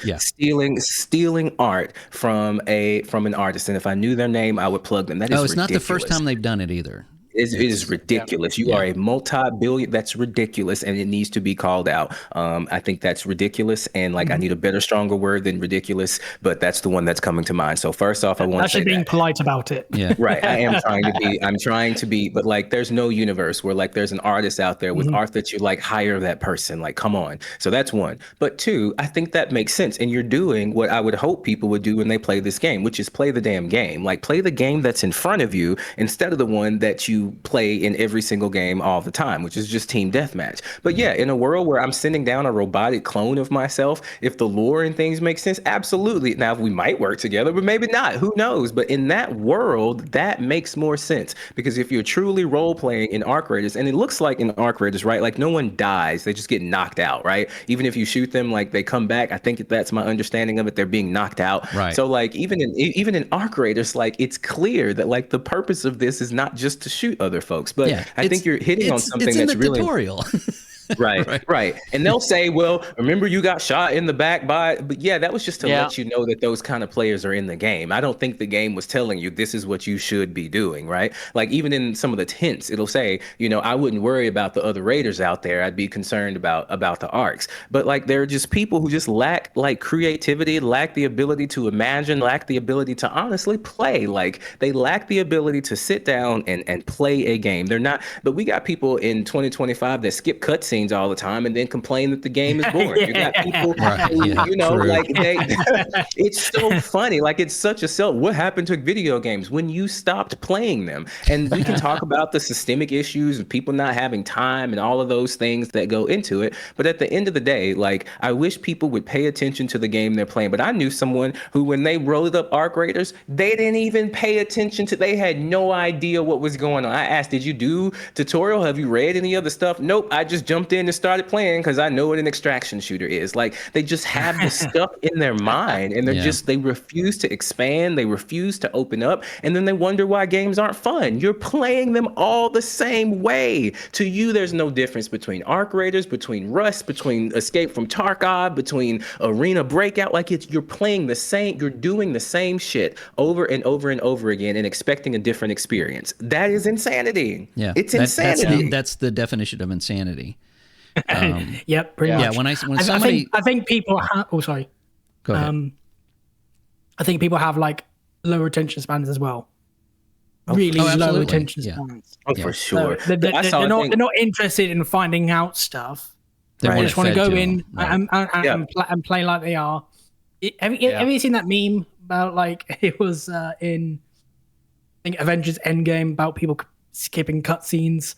stealing art from an artist. And if I knew their name, I would plug them. That is it's ridiculous. not the first time they've done it either. It is ridiculous. You are a multi-billion. That's ridiculous, and it needs to be called out. I think that's ridiculous, and I need a better, stronger word than ridiculous, but that's the one that's coming to mind. So first off, I want to say being polite about it. Yeah, right. I am trying to be. I'm trying to be, but there's no universe where there's an artist out there with art that you hire that person. Come on. So that's one. But two, I think that makes sense, and you're doing what I would hope people would do when they play this game, which is play the damn game. Play the game that's in front of you instead of the one that you play in every single game all the time, which is just team deathmatch. But yeah, in a world where I'm sending down a robotic clone of myself, if the lore and things make sense, absolutely. Now, we might work together, but maybe not. Who knows? But in that world, that makes more sense, because if you're truly role playing in Arc Raiders, and it looks like in Arc Raiders, right? No one dies; they just get knocked out, right? Even if you shoot them, they come back. I think that's my understanding of it. They're being knocked out. Right. So even in Arc Raiders, it's clear that the purpose of this is not just to shoot other folks. But I think you're hitting on something that's really tutorial. Right. And they'll say, well, remember you got shot in the back but that was just to let you know that those kind of players are in the game. I don't think the game was telling you this is what you should be doing, right? Even in some of the hints, it'll say, I wouldn't worry about the other Raiders out there. I'd be concerned about the Arcs. But there are just people who just lack creativity, lack the ability to imagine, lack the ability to honestly play. They lack the ability to sit down and play a game. They're not, but we got people in 2025 that skip cutscenes all the time and then complain that the game is boring. You got people it's so funny. It's such a what happened to video games when you stopped playing them? And we can talk about the systemic issues of people not having time and all of those things that go into it. But at the end of the day, I wish people would pay attention to the game they're playing. But I knew someone who, when they rolled up Arc Raiders, they didn't even pay attention they had no idea what was going on. I asked, did you do tutorial? Have you read any other stuff? Nope. I just jumped in and started playing because I know what an extraction shooter is. They just have the stuff in their mind, and they refuse to expand. They refuse to open up, and then they wonder why games aren't fun. You're playing them all the same way. To you, there's no difference between Arc Raiders, between Rust, between Escape from Tarkov, between Arena Breakout. You're playing the same, you're doing the same shit over and over and over again and expecting a different experience. That is insanity. Yeah, it's insanity. That's the definition of insanity. Yep, pretty much. When I think people have. Oh, sorry. Go ahead. I think people have low attention spans as well. Really low attention spans. Oh, for sure. So they're not interested in finding out stuff. They just want to go in and play like they are. Have you seen that meme about it was in I think Avengers Endgame about people skipping cutscenes?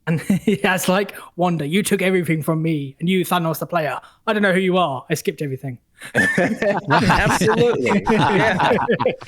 And he has Wanda, you took everything from me, and you, Thanos, the player. I don't know who you are. I skipped everything. Absolutely.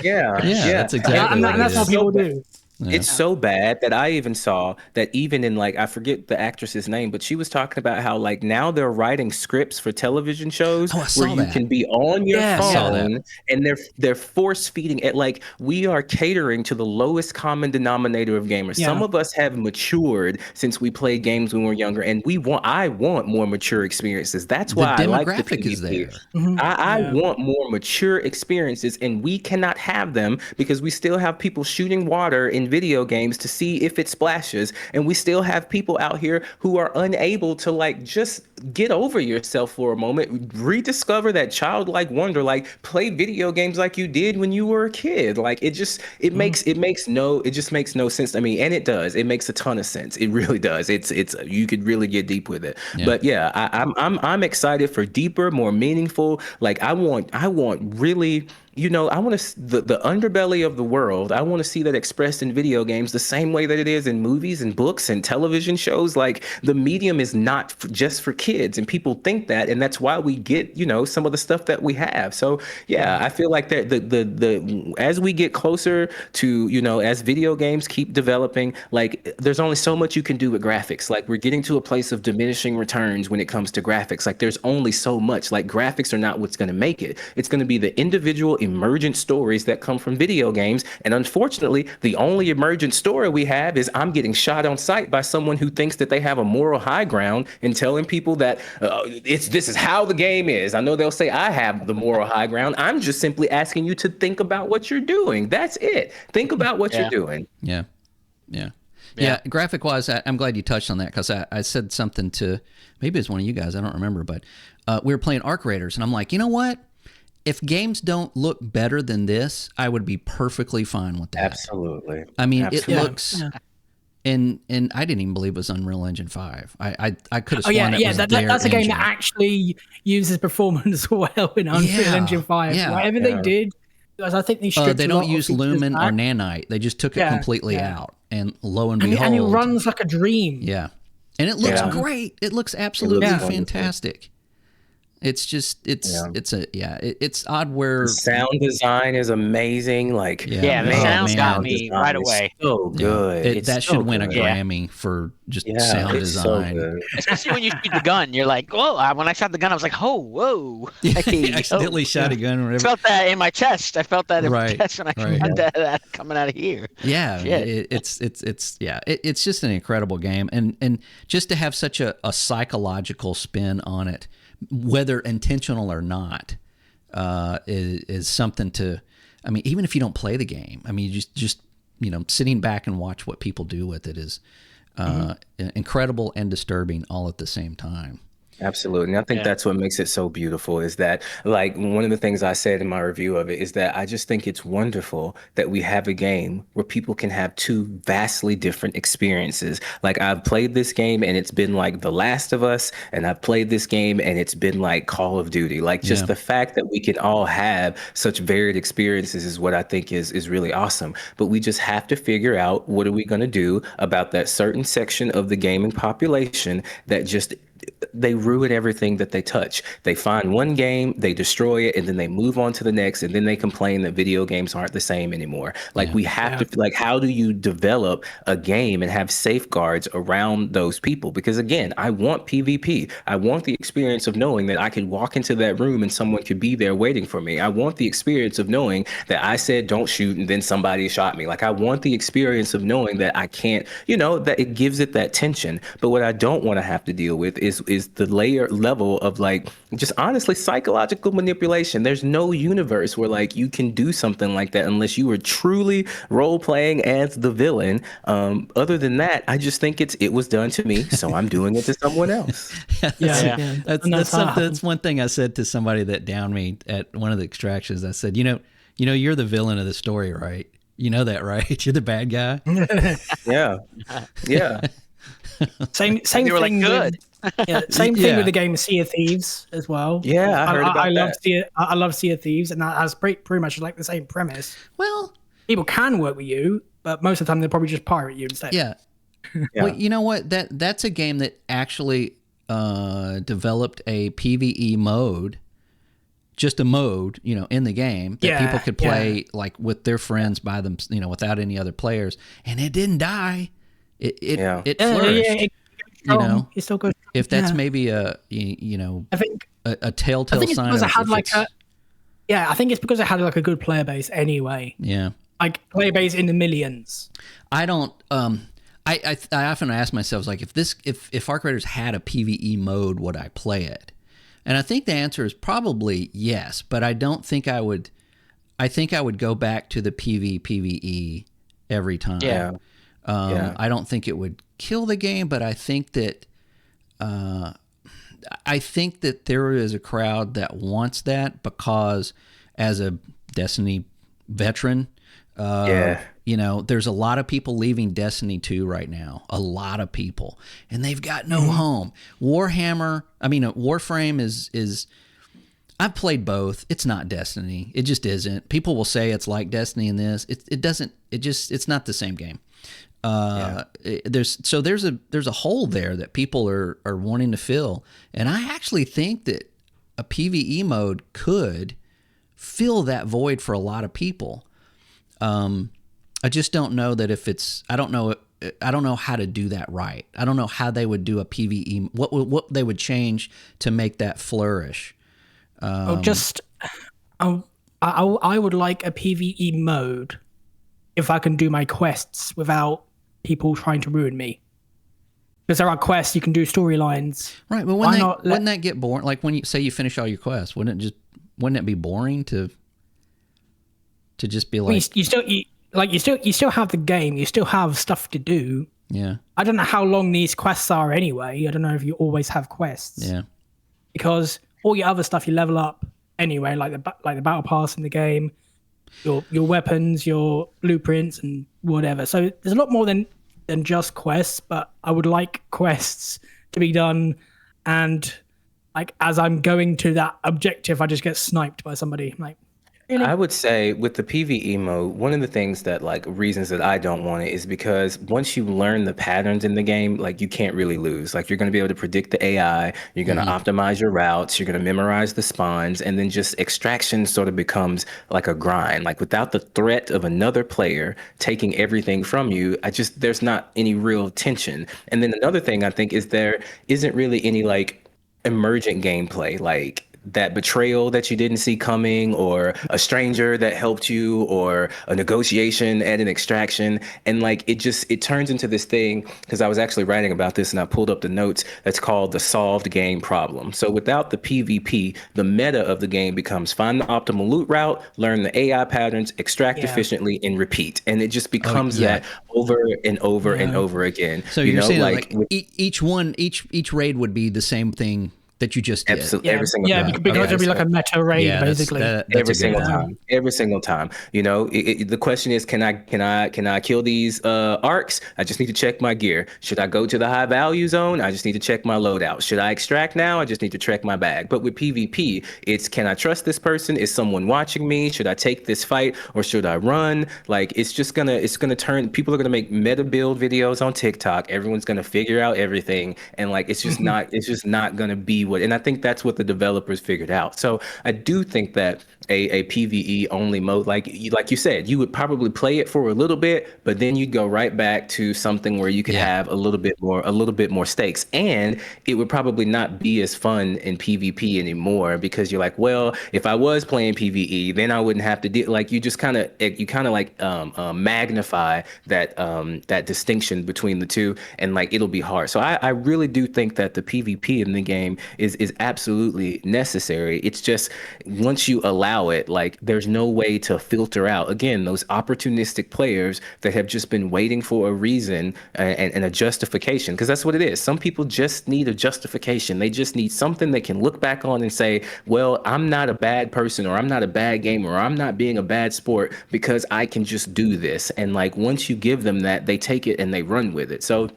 Yeah. That's exactly. And that's what people do. It's so bad that I even saw that even in like I forget the actress's name, but she was talking about how like now they're writing scripts for television shows Oh, I where saw you that. can be on your Yes. Saw that. phone and they're force feeding it. Like we are catering to the lowest common denominator of gamers. Yeah. Some of us have matured since we played games when we were younger, and I want more mature experiences. That's The why I like the demographic is PvP. there. I Yeah. want more mature experiences, and we cannot have them because we still have people shooting water in video games to see if it splashes, and we still have people out here who are unable to like just get over yourself for a moment, rediscover that childlike wonder, like play video games like you did when you were a kid. Like it just it makes no sense. I mean, and it does. It makes a ton of sense. It really does. It's you could really get deep with it. Yeah. But yeah, I'm excited for deeper, more meaningful. Like I want really, I want to the underbelly of the world. I want to see that expressed in video games the same way that it is in movies and books and television shows. Like the medium is not just for kids, and people think that, and that's why we get some of the stuff that we have. So yeah, I feel like that the as we get closer to as video games keep developing, like there's only so much you can do with graphics. Like we're getting to a place of diminishing returns when it comes to graphics. Like there's only so much. Like graphics are not what's going to make it. It's going to be the individual emergent stories that come from video games. And unfortunately, the only emergent story we have is I'm getting shot on sight by someone who thinks that they have a moral high ground and telling people that this is how the game is. I know they'll say I have the moral high ground. I'm just simply asking you to think about what you're doing. That's it. Think about what you're doing. Yeah. Graphic wise, I'm glad you touched on that because I said something to maybe it's one of you guys. I don't remember, but we were playing Arc Raiders, and I'm like, you know what? If games don't look better than this, I would be perfectly fine with that. Absolutely. I mean, Absolutely. it looks, and I didn't even believe it was Unreal Engine 5. I could have Oh sworn yeah, it was that's a game engine. that actually uses performance well in Unreal Engine 5. Yeah. Whatever they did, because I think they stripped. They a don't lot use of features Lumen or back. Nanite. They just took it completely out, and lo and And behold, it runs like a dream. Yeah, and it looks Yeah. great. It looks absolutely wonderful. fantastic. It's just it's odd where The sound design is amazing. Like Yeah, the man, sound got sound me design right is away. So good. that should win a good. Grammy for just Yeah, sound it's so design. good. Especially when you shoot the gun, you're like, whoa! When I shot the gun, I was like, oh, whoa! He Hey, accidentally shot a gun or I whatever. felt that in my chest. I felt that in my Right, chest when I right. shot that coming out of here. Yeah, Shit. it's just an incredible game, and just to have such a psychological spin on it, whether intentional or not, is something to. I mean, even if you don't play the game, I mean, just sitting back and watch what people do with it is incredible and disturbing all at the same time. Absolutely. And I think that's what makes it so beautiful is that, like, one of the things I said in my review of it is that I just think it's wonderful that we have a game where people can have two vastly different experiences. Like, I've played this game and it's been like The Last of Us, and I've played this game and it's been like Call of Duty. Like, just the fact that we can all have such varied experiences is what I think is really awesome. But we just have to figure out what are we going to do about that certain section of the gaming population that just they ruin everything that they touch. They find one game, they destroy it, and then they move on to the next, and then they complain that video games aren't the same anymore. Like we have to, like, how do you develop a game and have safeguards around those people? Because again, I want PvP. I want the experience of knowing that I could walk into that room and someone could be there waiting for me. I want the experience of knowing that I said don't shoot and then somebody shot me. Like I want the experience of knowing that I can't, that it gives it that tension. But what I don't want to have to deal with is the level of like just honestly psychological manipulation. There's no universe where like you can do something like that unless you are truly role playing as the villain. Other than that, I just think it was done to me, so I'm doing it to someone else. That's one thing I said to somebody that downed me at one of the extractions. I said, you're the villain of the story, right? You know that, right? You're the bad guy. Yeah. Same You thing. were like, good. Same thing with the game Sea of Thieves as well. Yeah, I heard about that. I love Sea of Thieves, and that has pretty much like the same premise. Well, people can work with you, but most of the time they'll probably just pirate you instead. Yeah. Well, you know what? That's a game that actually developed a PvE mode just a mode, in the game that people could play like with their friends by them, without any other players, and it didn't die. It flourished. It still goes. If that's maybe a I think a telltale sign because of it had I think it's because it had like a good player base anyway. Yeah, like player base in the millions. I don't. I often ask myself, like, if Arc Raiders had a PvE mode, would I play it? And I think the answer is probably yes, but I don't think I would. I think I would go back to the PvE every time. Yeah. I don't think it would kill the game, but I think that there is a crowd that wants that, because as a Destiny veteran, there's a lot of people leaving Destiny 2 right now. A lot of people, and they've got no home. Warframe is. I've played both. It's not Destiny. It just isn't. People will say it's like Destiny in this. It doesn't. It's not the same game. There's a hole there that people are wanting to fill, and I actually think that a PvE mode could fill that void for a lot of people. I just don't know that if it's. I don't know how to do that right. I don't know how they would do a PvE. What they would change to make that flourish. I would like a PvE mode if I can do my quests without people trying to ruin me. Because there are quests, you can do storylines. Right, but wouldn't that get boring? Like when you say you finish all your quests, wouldn't it be boring to just be like you still have the game, you still have stuff to do. Yeah. I don't know how long these quests are anyway. I don't know if you always have quests. Yeah. Because all your other stuff you level up anyway, like the battle pass in the game, your weapons, your blueprints, and whatever. So there's a lot more than just quests, but I would like quests to be done, and like as I'm going to that objective, I just get sniped by somebody. I'm like, really? I would say with the PvE mode, one of the things that reasons that I don't want it is because once you learn the patterns in the game, you can't really lose. You're going to be able to predict the AI, you're going to optimize your routes, you're going to memorize the spawns, and then just extraction sort of becomes like a grind. Without the threat of another player taking everything from you, there's not any real tension. And then another thing I think is there isn't really any emergent gameplay, that betrayal that you didn't see coming, or a stranger that helped you, or a negotiation at an extraction. And it turns into this thing, because I was actually writing about this and I pulled up the notes, that's called the solved game problem. So without the PvP, the meta of the game becomes find the optimal loot route, learn the AI patterns, extract efficiently, and repeat. And it just becomes that over and over and over again. So you're saying each raid would be the same thing that you just did. Absolutely, every single time. Yeah, because it'd be like a meta raid, basically. That's every single time. The question is, can I kill these arcs? I just need to check my gear. Should I go to the high value zone? I just need to check my loadout. Should I extract now? I just need to check my bag. But with PvP, it's, can I trust this person? Is someone watching me? Should I take this fight or should I run? It's gonna turn. People are gonna make meta build videos on TikTok. Everyone's gonna figure out everything, and it's just not gonna be what, and I think that's what the developers figured out. So I do think that a PvE only mode, like you said, you would probably play it for a little bit, but then you'd go right back to something where you could have a little bit more stakes, and it would probably not be as fun in PvP anymore, because you're like, well, if I was playing PvE, then I wouldn't have to do, you just kind of magnify that distinction between the two, and it'll be hard. So I really do think that the PvP in the game is absolutely necessary. It's just once you allow it, there's no way to filter out, again, those opportunistic players that have just been waiting for a reason and a justification, because that's what it is. Some people just need a justification. They just need something they can look back on and say, well, I'm not a bad person, or I'm not a bad gamer, or I'm not being a bad sport because I can just do this. And once you give them that, they take it and they run with it. So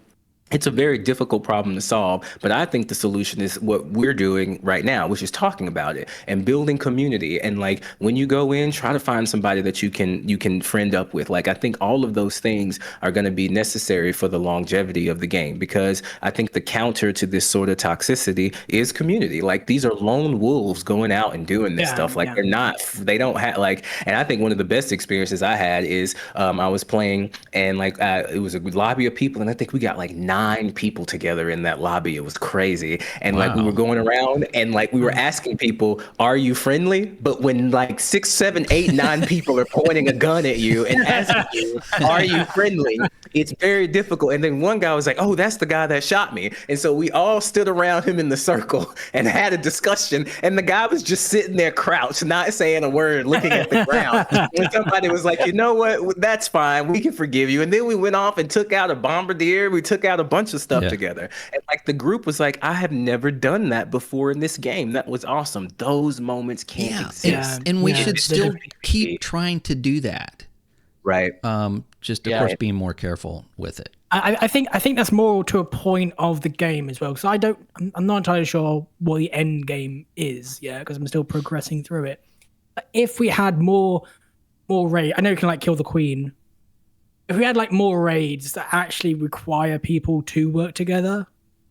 It's a very difficult problem to solve, but I think the solution is what we're doing right now, which is talking about it and building community. And like when you go in, try to find somebody that you can friend up with. Like I think all of those things are going to be necessary for the longevity of the game, because I think the counter to this sort of toxicity is community. Like these are lone wolves going out and doing this stuff. Like they don't have like, and I think one of the best experiences I had is I was playing and like it was a lobby of people, and I think we got like 9 people together in that lobby. It was crazy. And like we were going around and like we were asking people, are you friendly? But when like 6, 7, 8, 9 people are pointing a gun at you and asking you, are you friendly? It's very difficult. And then one guy was like, oh, that's the guy that shot me. And so we all stood around him in the circle and had a discussion. And the guy was just sitting there crouched, not saying a word, looking at the ground. And somebody was like, you know what? That's fine. We can forgive you. And then we went off and took out a bombardier. We took out a bunch of stuff together. And like the group was like, I have never done that before in this game. That was awesome. Those moments can't exist. And we should still keep trying to do that. Right. Just of course being more careful with it. I think that's more to a point of the game as well, because I'm not entirely sure what the end game is, because I'm still progressing through it. But if we had more raid, I know you can like kill the queen. If we had like more raids that actually require people to work together,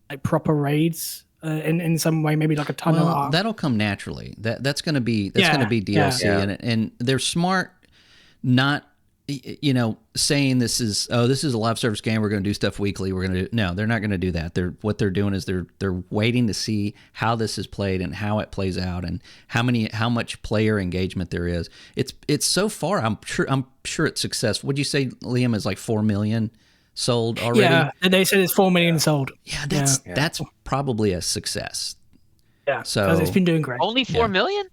like proper raids in some way, maybe like a tunnel. Well, that'll come naturally. That's going to be DLC, and they're smart, not saying this is a live service game, we're going to do stuff weekly, no, they're not going to do that. What they're doing is they're waiting to see how this is played and how it plays out and how much player engagement there is. It's so far I'm sure it's successful. Would you say, Liam, is like 4 million sold already? Yeah, they said it's 4 million sold. Yeah, that's probably a success. Yeah, so it's been doing great. Only 4 million?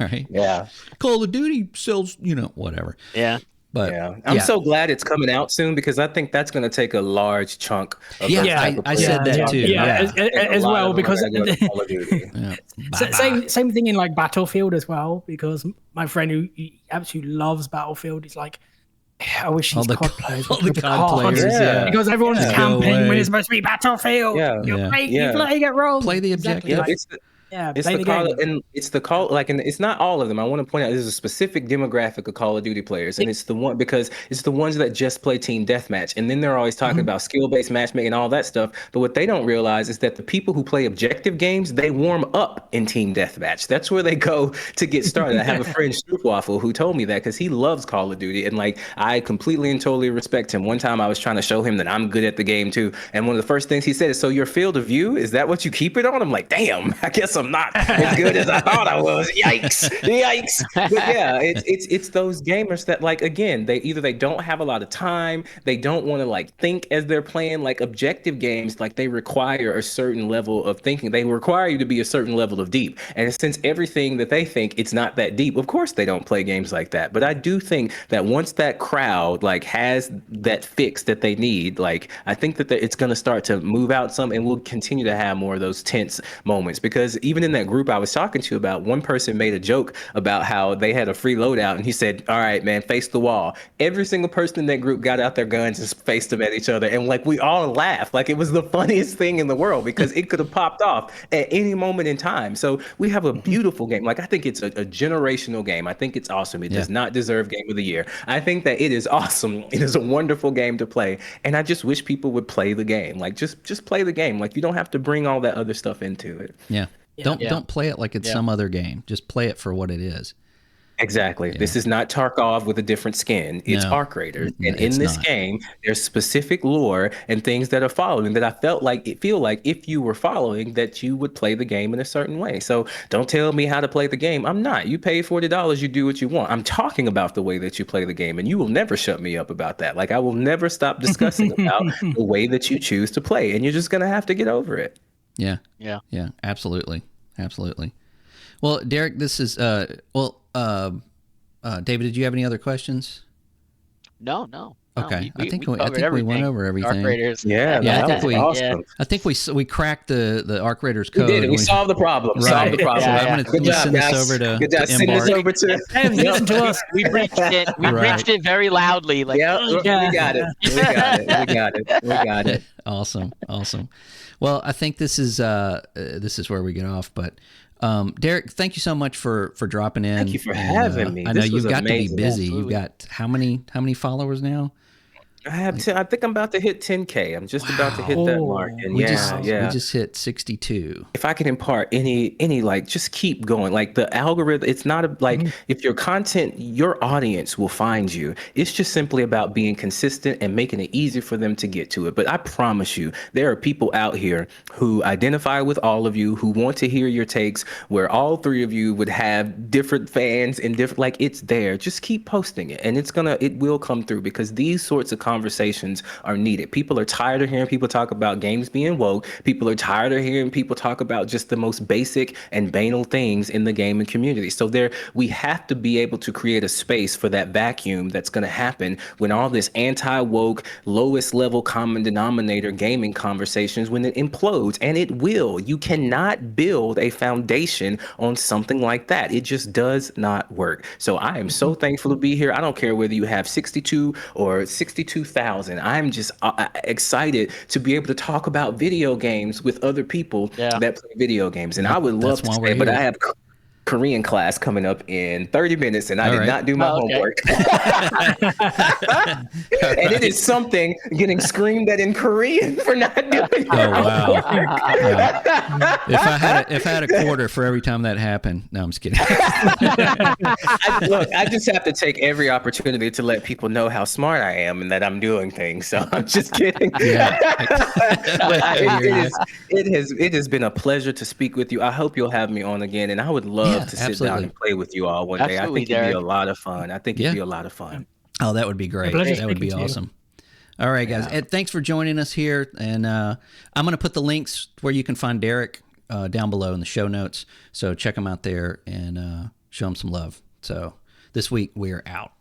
Right. Yeah. Call of Duty sells, whatever. Yeah. But I'm so glad it's coming out soon, because I think that's going to take a large chunk of I said that too. As well, because Call of Duty. same thing in like Battlefield as well, because my friend who absolutely loves Battlefield is like, I wish these COD players all the COD players, because everyone's camping when it's supposed to be Battlefield. You're playing it wrong. Play the objective. It's the call, and it's the call, like, and it's not all of them. I want to point out there's a specific demographic of Call of Duty players, and it's the one, because it's the ones that just play team deathmatch, and then they're always talking about skill-based matchmaking and all that stuff. But what they don't realize is that the people who play objective games, they warm up in team deathmatch. That's where they go to get started. I have a friend, Stroopwaffle, who told me that, because he loves Call of Duty, and like I completely and totally respect him. One time I was trying to show him that I'm good at the game too, and one of the first things he said is, "So your field of view, is that what you keep it on?" I'm like, damn, I guess I'm not as good as I thought I was. Yikes. But yeah, it's those gamers that, like, again, they don't have a lot of time, they don't want to like think as they're playing. Like objective games, like they require a certain level of thinking, they require you to be a certain level of deep, and since everything that they think it's not that deep, of course they don't play games like that. But I do think that once that crowd like has that fix that they need, like I think that it's going to start to move out some, and we'll continue to have more of those tense moments. Because even in that group I was talking to about, one person made a joke about how they had a free loadout, and he said, all right, man, face the wall. Every single person in that group got out their guns and faced them at each other, and like we all laughed. Like it was the funniest thing in the world, because it could have popped off at any moment in time. So we have a beautiful game. Like I think it's a generational game. I think it's awesome. It does not deserve Game of the Year. I think that it is awesome. It is a wonderful game to play, and I just wish people would play the game. Like just play the game. Like you don't have to bring all that other stuff into it. Don't play it like it's some other game. Just play it for what it is. Exactly. This is not Tarkov with a different skin. It's Arc Raiders. And in this game, there's specific lore and things that are following that I feel like if you were following, that you would play the game in a certain way. So don't tell me how to play the game. I'm not. You pay $40, you do what you want. I'm talking about the way that you play the game, and you will never shut me up about that. Like I will never stop discussing about the way that you choose to play, and you're just going to have to get over it. Yeah, absolutely. Well, Derrick, this is David, did you have any other questions? No. Okay, we I think covered we went everything. over Arc everything. Raiders. Yeah, Yeah, I that think was awesome. I think we cracked the Arc Raiders We code. did it. We solved the problem. Right. Solved the problem. Yeah, I'm yeah. gonna send this over to Good job. to Send this Embark. over to. Dev, listen to us. We breached it. We Right. breached it very loudly. Like, Yeah, we Yeah. got it. We got it. We got it. We got it. Awesome. Well, I think this is where we get off. But Derrick, thank you so much for dropping in. Thank you for And, having me. I know This was you've got amazing. to be busy. Absolutely. You've got how many followers now? I think I'm about to hit 10K. I'm just about to hit Wow. that mark. And We yeah. just hit 62. If I can impart any like, just keep going. Like the algorithm, it's not like if your content, your audience will find you. It's just simply about being consistent and making it easy for them to get to it. But I promise you, there are people out here who identify with all of you, who want to hear your takes, where all three of you would have different fans and different, like, it's there. Just keep posting it, and it will come through, because these sorts of conversations are needed. People are tired of hearing people talk about games being woke. People are tired of hearing people talk about just the most basic and banal things in the gaming community. So we have to be able to create a space for that vacuum that's going to happen when all this anti-woke, lowest level common denominator gaming conversations, when it implodes, and it will. You cannot build a foundation on something like that. It just does not work. So I am so thankful to be here. I don't care whether you have 62 or 62,000. I'm just excited to be able to talk about video games with other people that play video games. And I would love to stay, but I have Korean class coming up in 30 minutes, and I did not do my homework. And it is something getting screamed at in Korean for not doing your homework. If I had a quarter for every time that happened. No, I'm just kidding. Look, I just have to take every opportunity to let people know how smart I am and that I'm doing things. So I'm just kidding. But it has been a pleasure to speak with you. I hope you'll have me on again, and I would love to sit down and play with you all one day. I think it'd be a lot of fun. Oh, that would be great. That would be awesome. All right, guys. Ed, thanks for joining us here. And I'm going to put the links where you can find Derrick down below in the show notes. So check him out there and show him some love. So this week, we're out.